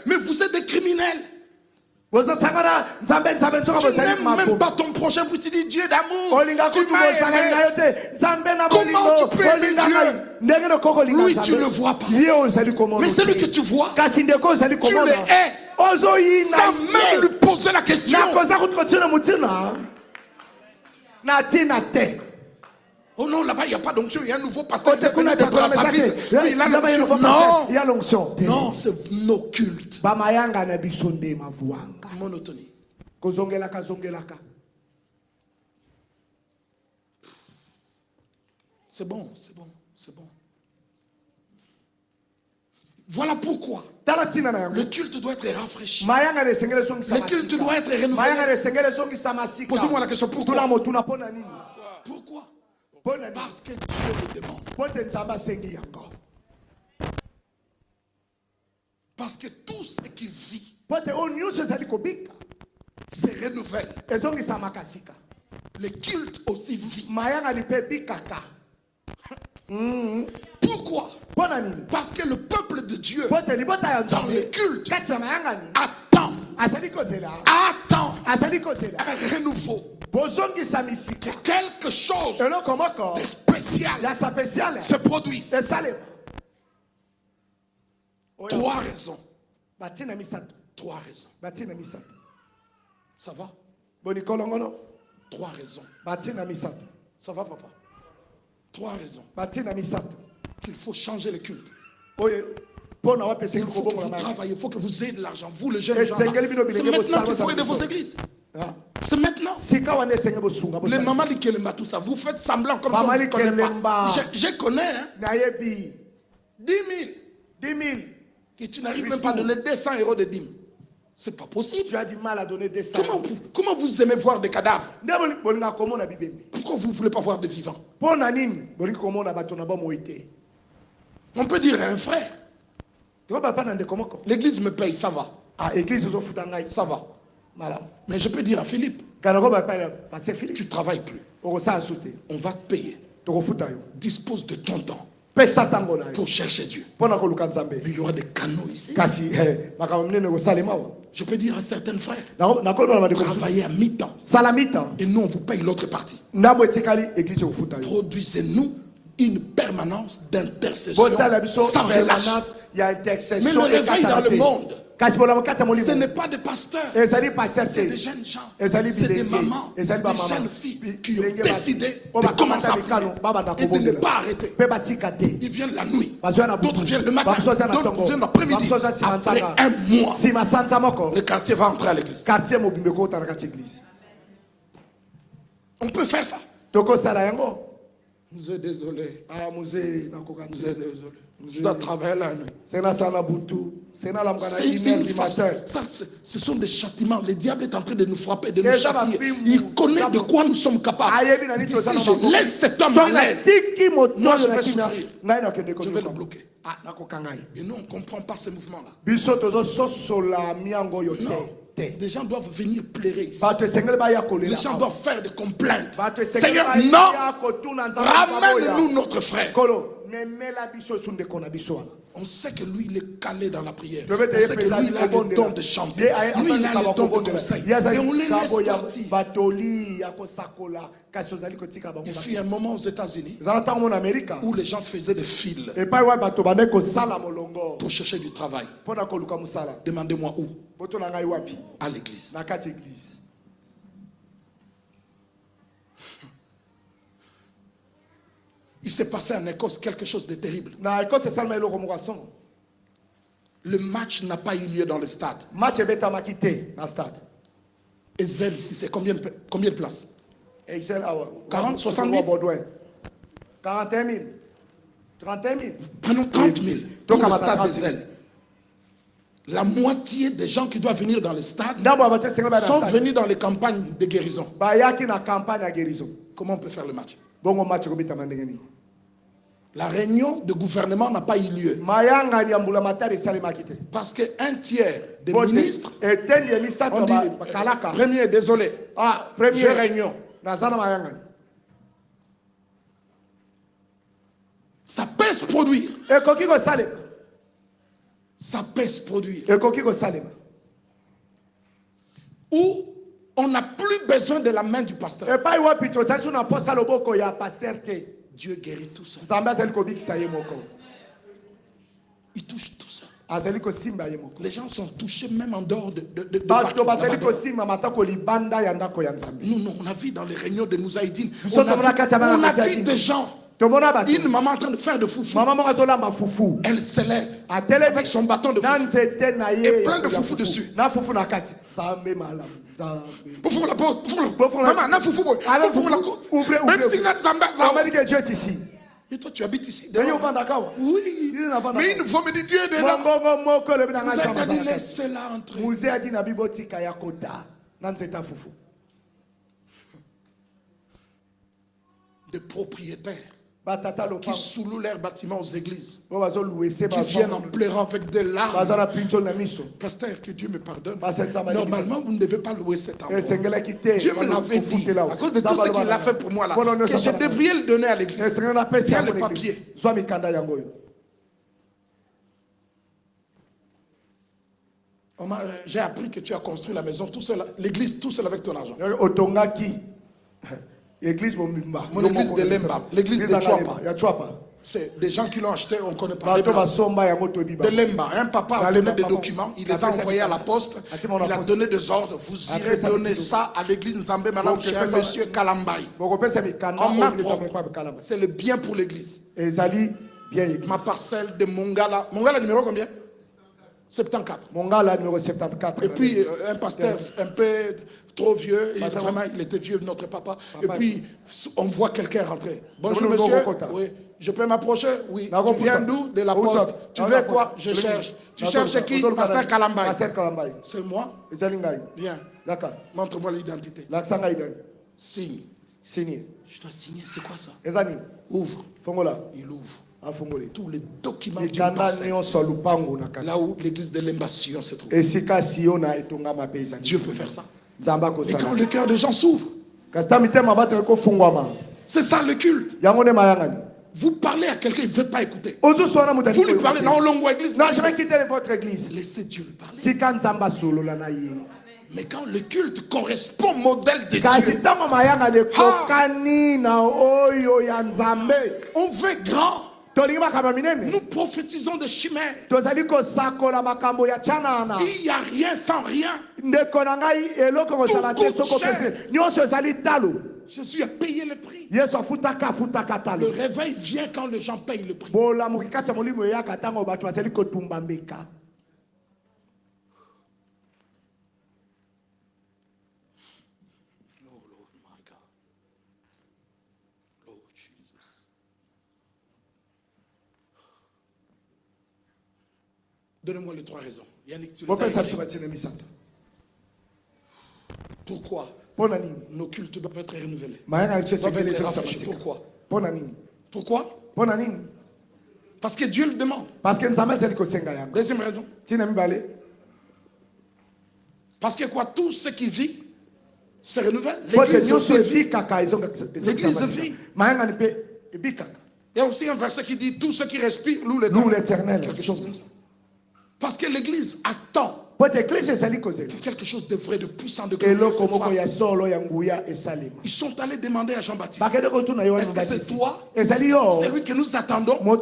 mais vous êtes des criminels. Tu n'aimes même pas ton prochain, vous te dis Dieu d'amour. Tu m'as aimé. Comment tu peux aimer Dieu? Lui, tu ne le vois pas. Mais celui que tu vois, tu le hais. Sans même lui poser la question. Oh non, là-bas, il n'y a pas d'onction, il y a un nouveau pasteur qui est venu de Brazzaville. Oui, il a l'onction. Non, c'est nos cultes. Monotonie. C'est bon. Voilà pourquoi le culte doit être rafraîchi. Le culte doit être renouvelé. Posez-moi la question, pourquoi? Pourquoi? Parce que Dieu le demande. Parce que tout ce qui vit se renouvelle. Le culte aussi vit. Pourquoi? Parce que le peuple de Dieu dans le culte attend un renouveau. Que quelque chose de spécial se produise. Trois raisons. Ça va? Trois raisons. Ça va, papa? Trois raisons. Qu'il faut changer le culte. Il faut que vous travaillez, il faut que vous ayez de l'argent. Vous, les jeunes gens, c'est maintenant qu'il faut aider vos églises. C'est maintenant. Les mamans qui aiment tout ça, vous faites semblant comme ça, vous ne connaissez pas. Je connais, hein? 10 000. Et tu n'arrives même pas à donner 200 € de dîmes. C'est pas possible. Tu as du mal à donner des salles. Comment vous aimez voir des cadavres? Pourquoi vous ne voulez pas voir des vivants? On peut dire à un frère, l'église me paye, ça va. Ça va. Mais je peux dire à Philippe, tu ne travailles plus. On va te payer. Dispose de ton temps pour chercher Dieu. Mais il y aura des canaux ici. Je peux dire à certains frères, travaillez à mi-temps. Et nous, on vous paye l'autre partie. Produisez-nous une permanence d'intercession sans relâche. Mais le réveil dans le monde, ce n'est pas des pasteurs, c'est des jeunes gens, c'est des mamans, des jeunes filles qui ont décidé de commencer à prier et de ne pas arrêter. Ils viennent la nuit, d'autres viennent le matin, d'autres viennent l'après-midi. Après un mois, le quartier va entrer à l'église. On peut faire ça. Vous êtes désolé. Vous êtes désolé. Je dois travailler la nuit. C'est une façon. Ça, ce sont des châtiments. Le diable est en train de nous frapper, de nous châtier. Il connaît de quoi nous sommes capables. Il dit, si je laisse cet homme à l'aise, moi je vais souffrir. Je vais le bloquer. Et nous, on ne comprend pas ces mouvements-là. Non. Des gens doivent venir pleurer ici. Les gens doivent faire des complaintes. Seigneur, non, ramène-nous notre frère. On sait que lui, il est calé dans la prière. On sait que lui, il a le don de chanter. Lui, il a le don de conseil. Et on les laisse partir. Il fut un moment aux États-Unis où les gens faisaient des files pour chercher du travail. Demandez-moi où? À l'église. Il s'est passé en Écosse quelque chose de terrible. Na Écosse c'est ça le romoration. Le match n'a pas eu lieu dans le stade. Match est betamaki te na stade. Ezel, si c'est combien de places? Excel 40, 60 000? 41 000. 31 000. Prenons 30 000 pour le stade d'Ezel. La moitié des gens qui doivent venir dans le stade sont venus dans les campagnes de guérison. Comment on peut faire le match? La réunion de gouvernement n'a pas eu lieu. Parce qu'un tiers des ministres ont dit, premier, désolé, j'ai réunion. Ça pèse produire. Ça pèse produire. Où on n'a plus besoin de la main du pasteur. Dieu guérit tout ça. Il touche tout ça. Les gens sont touchés même en dehors de nous, on a vu dans les réunions de Moussaïdine, on a vu des gens. Une maman en train de faire de foufou. Elle s'élève avec son bâton de foufou et plein de foufou dessus. Ouvre la porte. Maman, na foufou. Ouvre la porte. Même si Dieu est ici. Et toi, tu habites ici. Oui. Mais une fois, me dit Dieu est dedans. Vous avez dit, laissez-la entrer. Des propriétaires qui sous-louent leurs bâtiments aux églises, qui viennent en pleurant avec des larmes. Pasteur, que Dieu me pardonne. Normalement, vous ne devez pas louer cet amour. Dieu me l'avait dit, à cause de tout ce qu'il a fait pour moi là, que je devrais le donner à l'église. Tiens le papier. J'ai appris que tu as construit la maison, l'église tout seul avec ton argent. Mon église de Lemba, l'église de Chouapa. C'est des gens qui l'ont acheté, on ne connaît pas. De Lemba, un papa a donné des documents, il les a envoyés à la poste, il a donné des ordres. Vous irez donner ça à l'église Nzambé Malam chez un monsieur Kalambaï. En main propre. C'est le bien pour l'église. Ma parcelle de Mongala. Mongala numéro combien? 74. Mongala numéro 74. Et puis un pasteur un peu trop vieux, vraiment il était vieux, notre papa. Et puis on voit quelqu'un rentrer. Bonjour monsieur. Oui. Je peux m'approcher? Oui. Tu viens d'où? De la poste. Tu veux quoi? Je cherche. Tu cherches qui? Pasteur Kalambaï. C'est moi? Bien. Montre-moi l'identité. Signe. Je dois signer. C'est quoi ça? Ouvre. Il ouvre. Tous les documents du passé. Là où l'église de l'Embassion se trouve. Dieu peut faire ça. Et quand le cœur des gens s'ouvre, c'est ça le culte. Vous parlez à quelqu'un, il ne veut pas écouter. Vous lui parlez, non, l'église. Non, je vais quitter votre église. Laissez Dieu lui parler. Mais quand le culte correspond au modèle de Dieu, on veut grand. Nous prophétisons de chimères. Il n'y a rien sans rien. Jésus a payé le prix. Le réveil vient quand les gens payent le prix. Donnez-moi les 3 raisons. Yannick, tu les as écrites. Pourquoi nos cultes doivent être renouvelés? Pourquoi? Parce que Dieu le demande. Deuxième raison. Parce que quoi? Tout ce qui vit se renouvelle. L'église vit. Il y a aussi un verset qui dit tout ce qui respire loue l'Éternel. Quelque chose comme ça. Parce que l'église attend que quelque chose de vrai, de puissant, de glorieux se fasse. Ils sont allés demander à Jean-Baptiste, est-ce que c'est toi? C'est lui que nous attendons? Oh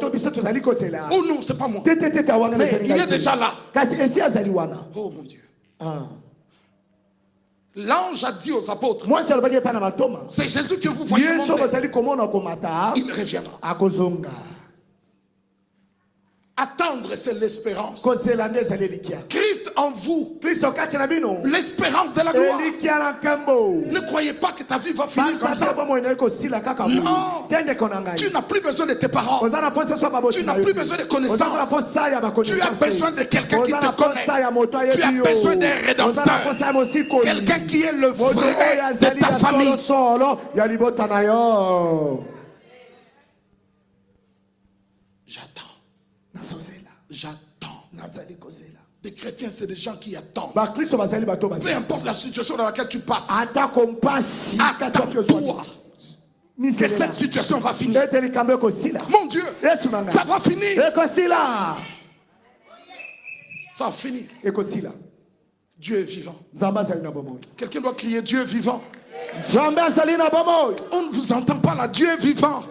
non, c'est pas moi. Mais il est déjà là. Oh mon Dieu. L'ange a dit aux apôtres, Moi je le pas na matoma. c'est Jésus que vous voyez Yesu monter. bazali komona komata. Il reviendra. Akozonga. Attendre, c'est l'espérance. Kozela nde ezali likia. Christ en vous, Kristo kati na bino. l'espérance de la gloire. Elikia na kambo. Ne croyez pas que ta vie va finir comme ça. Non. Tu n'as plus besoin de tes parents. Tu n'as plus besoin de connaissances. Tu as besoin de quelqu'un qui te connaît. Tu as besoin d'un rédempteur. Quelqu'un qui est le vrai de ta famille. J'attends. Des chrétiens, c'est des gens qui attendent. Peu importe la situation dans laquelle tu passes, attends-toi que cette situation va finir. Mon Dieu, ça va finir. Ça va finir. Dieu est vivant. Quelqu'un doit crier Dieu est vivant. On ne vous entend pas là. Dieu est vivant.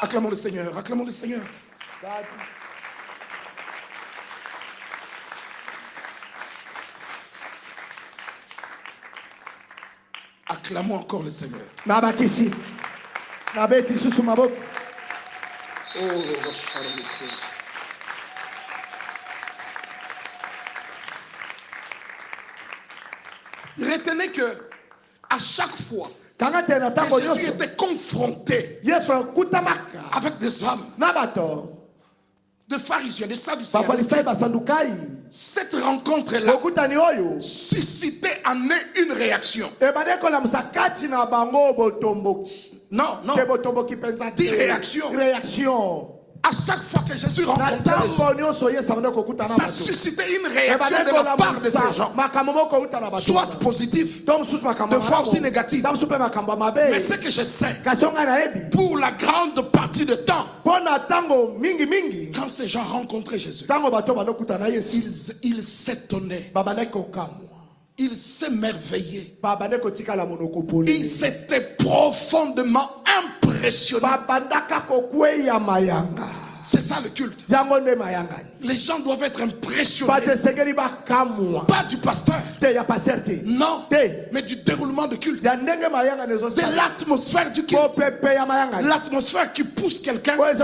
Acclamons le Seigneur. Acclamons le Seigneur. Acclamons encore le Seigneur. Retenez que à chaque fois que Jésus était confronté avec des hommes, de pharisiens, des sadducéens, cette rencontre-là suscitait en eux une réaction. Non, des réactions. À chaque fois que Jésus rencontrait les gens, ça suscitait une réaction de la part de ces gens, soit positive, de fois aussi négative. Mais ce que je sais, pour la grande partie du temps, quand ces gens rencontraient Jésus, ils s'étonnaient, ils s'émerveillaient, ils étaient profondément impressionnés. C'est ça le culte. Les gens doivent être impressionnés. Pas du pasteur. Non. Mais du déroulement de culte. De l'atmosphère du culte. L'atmosphère qui pousse quelqu'un à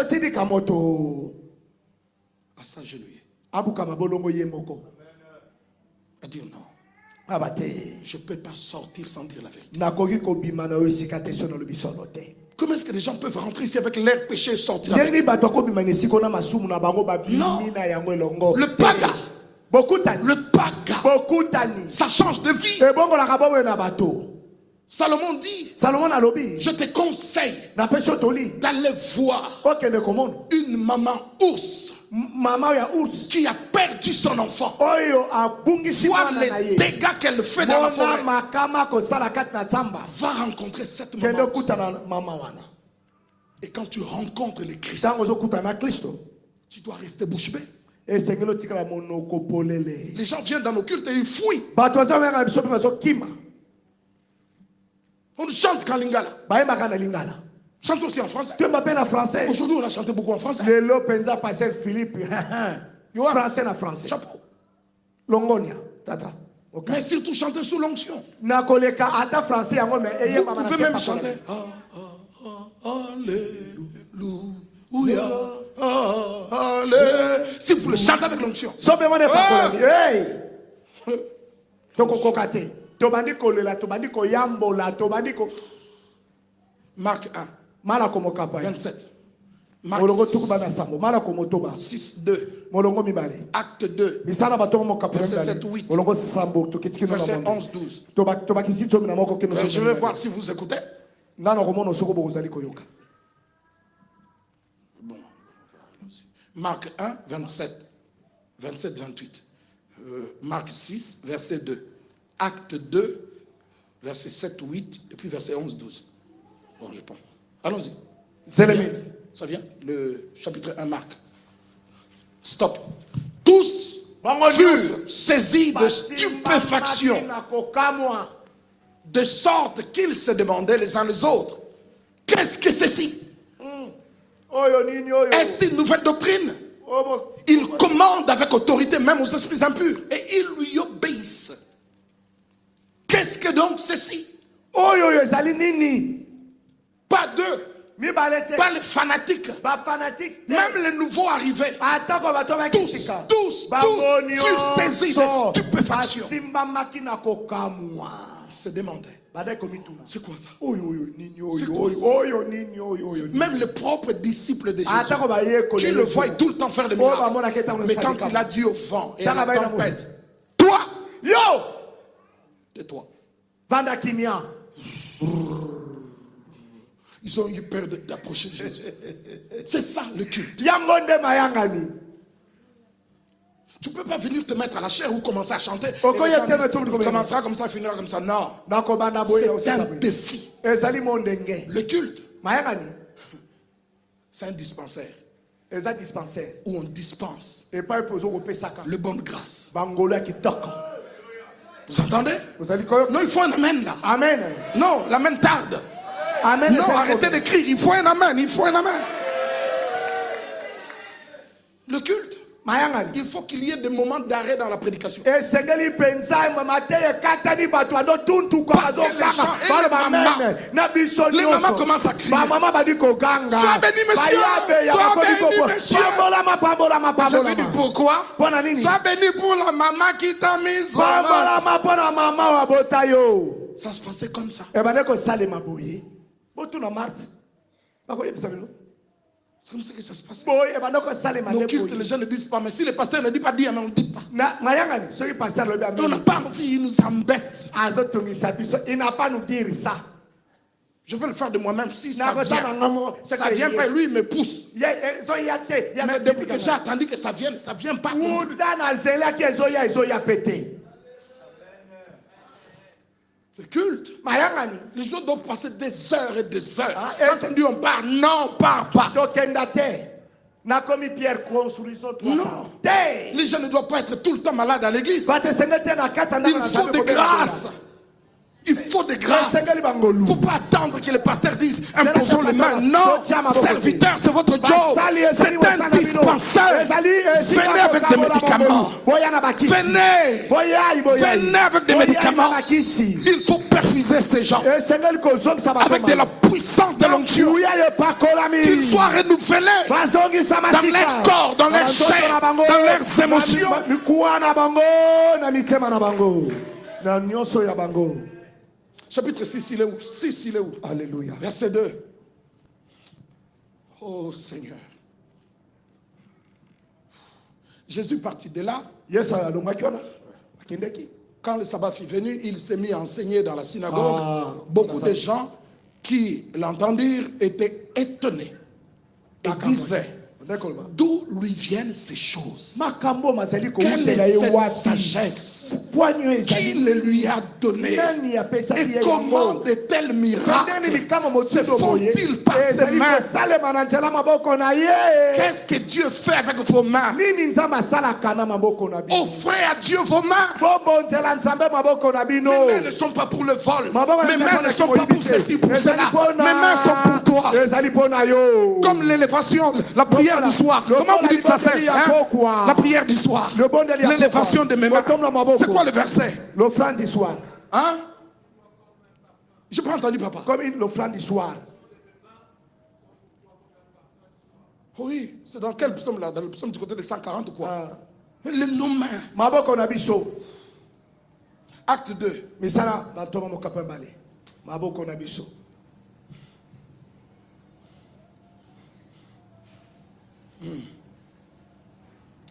s'agenouiller. À dire non. Je ne peux pas sortir sans dire la vérité. Comment est-ce que les gens peuvent rentrer ici avec leur péché et sortir avec? Non. Le paga, ça change de vie. Salomon dit, je te conseille d'aller voir une maman ours qui a perdu son enfant. Voir les dégâts qu'elle fait dans la forêt. Va rencontrer cette maman ours. Et quand tu rencontres le Christ, tu dois rester bouche bée. Les gens viennent dans nos cultes et ils fuient. On chante qu'en lingala. Chante aussi en français. Aujourd'hui, on a chanté beaucoup en français. Français. Chapeau. Mais surtout chanter sous l'onction. Vous pouvez même chanter. Alléluia. Si vous le chantez avec l'onction. Marc 1, 27. Marc 6, 2. Acte 2. Verset 7, 8. Verset 11, 12. Je vais voir si vous écoutez. Bon. Marc 1, 27. 27, 28. Marc 6, verset 2. Acte 2, verset 7, 8. Et puis verset 11, 12. Bon, je pense. Allons-y. Ça vient, le chapitre 1, Marc. Stop. Tous furent saisis de stupéfaction, de sorte qu'ils se demandaient les uns les autres, qu'est-ce que ceci? Est-ce une nouvelle doctrine? Il commande avec autorité même aux esprits impurs et ils lui obéissent. Qu'est-ce que donc ceci? Oyo yo ezali nini? Pas d'eux, Mibale te. pas les fanatiques, Ba fanatique. même les nouveaux arrivés. Atako bato bakisika. Tous furent saisis de stupéfaction. Simba makina kokamwa. Ils se demandaient, c'est quoi ça? C'est quoi ça? Même les propres disciples de Jésus, qui le voient tout le temps faire des miracles. Mais quand il a dit au vent et à la tempête, toi, yo, tais-toi. Vanda kimia. Ils ont eu peur d'approcher Jésus. C'est ça le culte. Yangonde mayangani. Tu ne peux pas venir te mettre à la chair ou commencer à chanter. Tu commenceras comme ça, finira comme ça. Non. C'est un défi. Le culte, c'est un dispensaire où on dispense le bon de grâce. Vous entendez? Non, il faut un amen là. Amen. Non, l'amen tarde. Amen. Non, arrêtez d'écrire. Il faut un amen. Il faut un amen. Le culte. Il faut qu'il y ait des moments d'arrêt dans la prédication. Parce que les mamans commencent à crier. Sois béni, monsieur. Sois béni, monsieur. Je vais dire pourquoi. Sois béni pour la maman qui t'a mise. Ça se passait comme ça. C'est comme ça que ça se passe. Nos cultes, les gens ne disent pas, mais si le pasteur ne dit pas, on ne dit pas. On n'a pas envie, il nous embête. Il n'a pas nous dire ça. Je veux le faire de moi-même si ça vient. Ça vient pas, lui il me pousse. Mais depuis que j'ai attendu que ça vienne pas. Le culte. Les gens doivent passer des heures et des heures. Quand on dit on part, non, on part pas. Non. Les gens ne doivent pas être tout le temps malades à l'église. Il faut de grâce. Il faut de grâce. Il ne faut pas attendre que le pasteur dise imposons les mains. Non, serviteur, c'est votre job. C'est un dispensaire. Venez avec des médicaments. Venez avec des médicaments. Il faut perfuser ces gens avec de la puissance de l'onction. Qu'ils soient renouvelés dans leur corps, dans leur chair, dans leurs émotions. Chapitre 6, il est où? 6, il est où? Alléluia. Verset 2. Oh Seigneur. Jésus partit de là. Quand le sabbat fut venu, il s'est mis à enseigner dans la synagogue. Beaucoup de gens qui l'entendirent étaient étonnés et disaient, d'où lui viennent ces choses? Quelle est cette sagesse? Qui le lui a donné? Et comment de tels miracles se font-ils par ses mains? Qu'est-ce que Dieu fait avec vos mains? Offrez à Dieu vos mains. Mes mains ne sont pas pour le vol. Mes mains ne sont pas pour ceci, pour cela. Mes mains sont pour toi. Comme l'élévation, la prière du soir. Comment vous dites ça, c'est la prière du soir. L'élévation de mes mains. C'est quoi le verset? L'offrande du soir. Hein? Je n'ai pas entendu, papa. Comme l'offrande du soir. Oui, c'est dans quel psaume là? Dans le psaume du côté de 140 ou quoi? Nos mains. Acte 2.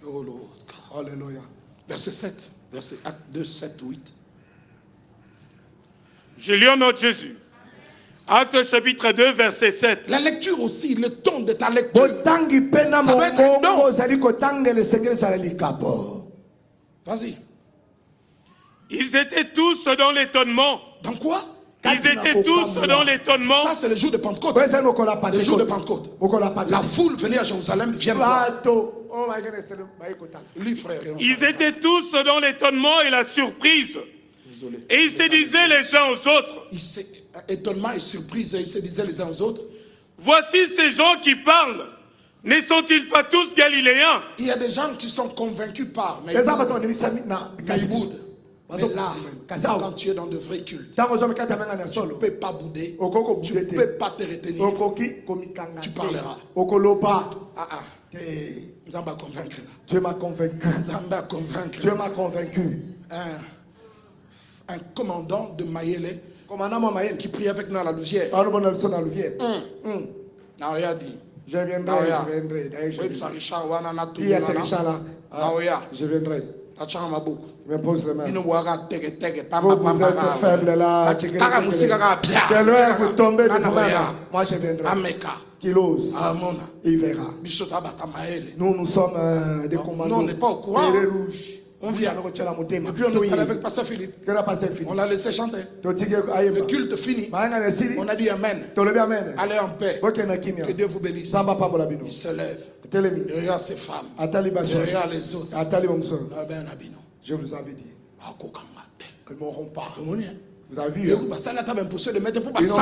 Oh Lord. Alléluia. Verset 7. Verset Acte 2, 7, 8. Je lis en notre Jésus. Acte chapitre 2, verset 7. La lecture aussi, le ton de ta lecture. Ça doit être un don. Vas-y. Ils étaient tous dans l'étonnement. Dans quoi? Ils étaient tous dans l'étonnement. Ça, c'est le jour de Pentecôte. Le jour de Pentecôte. La foule venait à Jérusalem, vient voir. Lui, frère. Ils étaient tous dans l'étonnement et la surprise. Désolé. Et ils se disaient les uns aux autres. Étonnement et surprise, ils se disaient les uns aux autres. Voici ces gens qui parlent. Ne sont-ils pas tous galiléens? Il y a des gens qui sont convaincus par Maïboud. Mais là, quand tu es dans de vrais cultes, tu ne peux pas bouder, tu ne peux pas te retenir, tu parleras. Zamba convaincu. Dieu m'a convaincu. Zamba convaincu. Dieu m'a convaincu. Un commandant de Mayele qui prie avec nous à la Louvière. Naoya dit. Je viendrai. Qui est ce Richard là? Je viendrai. Je me pose les mains. Vous êtes faible là. Que vous tombez de vous-même. Moi je viendrai. Qu'il ose, il verra. Nous sommes des commandants. Nous, on n'est pas au courant. On vient. Et puis on est allé avec Pasteur Philippe. On l'a laissé chanter. Le culte fini. On a dit Amen. Allez en paix. Que Dieu vous bénisse. Il se lève. Il regarde ses femmes. Il regarde les autres. Je vous avais dit. Ils ne m'auront pas. Vous avez vu? Ils n'ont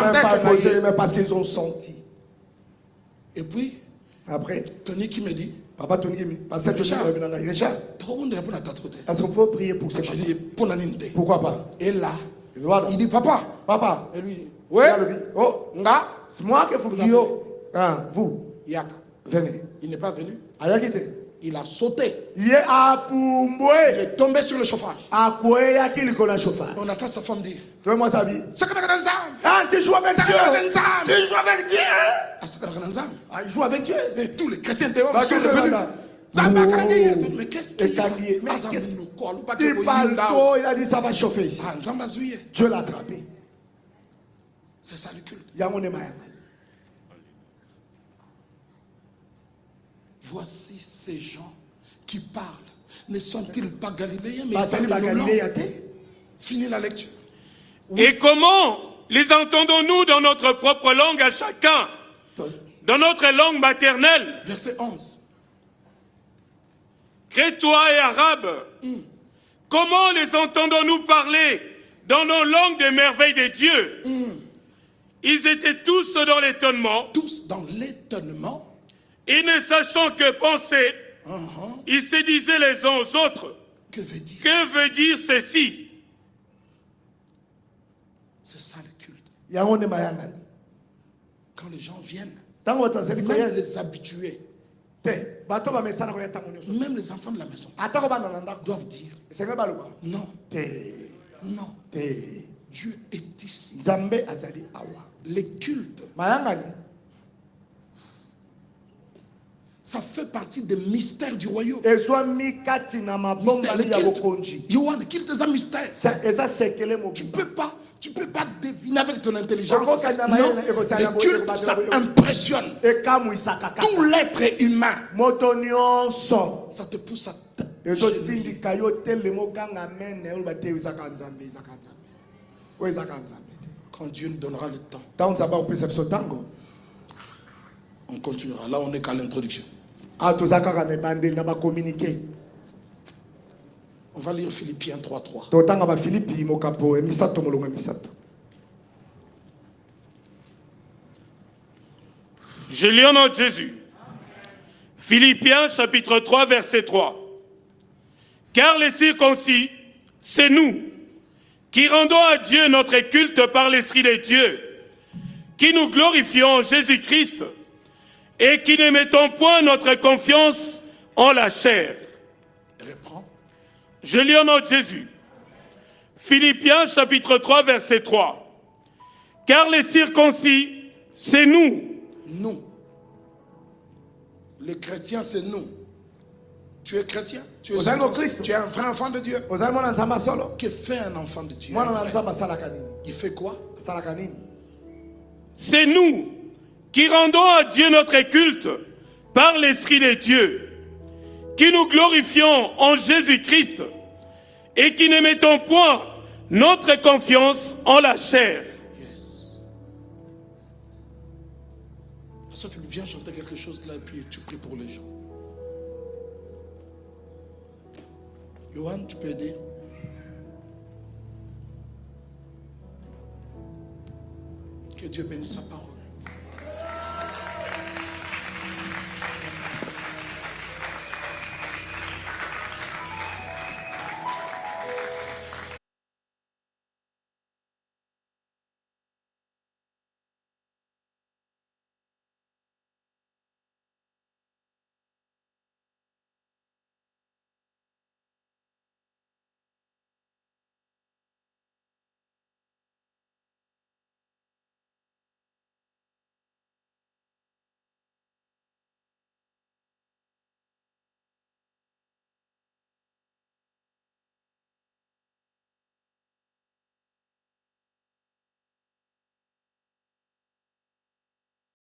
même pas posé, mais parce qu'ils ont senti. Et puis, après, Tony qui me dit, Papa Tony, Pasteur Richard, est-ce qu'il faut prier pour ces femmes? Pourquoi pas? Et là, il dit Papa. Et lui dit ouais. Oh, c'est moi qui faut que vous. Venez. Il n'est pas venu. Il a sauté. Il est tombé sur le chauffage. On attend sa femme dire. Moi sa vie. Tu joues avec Dieu. Tu joues avec Dieu. Il joue avec Dieu. Et tous les chrétiens dehors sont revenus. Mais qu'est-ce qu'il y a? Il parle trop, il a dit ça va chauffer ici. Dieu l'a attrapé. C'est ça le culte. Voici ces gens qui parlent. Ne sont-ils pas galiléens, mais ils parlent de langue. Fini la lecture. Et comment les entendons-nous dans notre propre langue à chacun, dans notre langue maternelle? Verset 11. Crétois et arabes, comment les entendons-nous parler dans nos langues des merveilles de Dieu? Ils étaient tous dans l'étonnement. Tous dans l'étonnement. Et ne sachant que penser, ils se disaient les uns aux autres, que veut dire ceci? C'est ça le culte. Quand les gens viennent, même les habitués, même les enfants de la maison doivent dire non, non, Dieu est ici. Les cultes, ça fait partie des mystères du royaume. Yohan, culte est un mystère. Tu peux pas deviner avec ton intelligence. Non, le culte, ça impressionne. Tout l'être humain. Ça te pousse à quand Dieu nous donnera le temps, on continuera. Là, on n'est qu'à l'introduction. On va lire Philippiens 3:3. Je lis en nom de Jésus. Philippiens chapitre 3, verset 3. Car les circoncis, c'est nous, qui rendons à Dieu notre culte par l'Esprit de Dieu, qui nous glorifions en Jésus-Christ, et qui ne mettons point notre confiance en la chair. Reprends. Je lis au nom de Jésus. Philippiens chapitre 3, verset 3. Car les circoncis, c'est nous. Nous. Les chrétiens, c'est nous. Tu es chrétien. Tu es un vrai enfant de Dieu. Que fait un enfant de Dieu? Il fait quoi? C'est nous qui rendons à Dieu notre culte par l'Esprit de Dieu, qui nous glorifions en Jésus-Christ et qui ne mettons point notre confiance en la chair. Yes. Pasteur Philippe, viens chanter quelque chose là et puis tu pries pour les gens. Johan, tu peux aider? Que Dieu bénisse sa parole.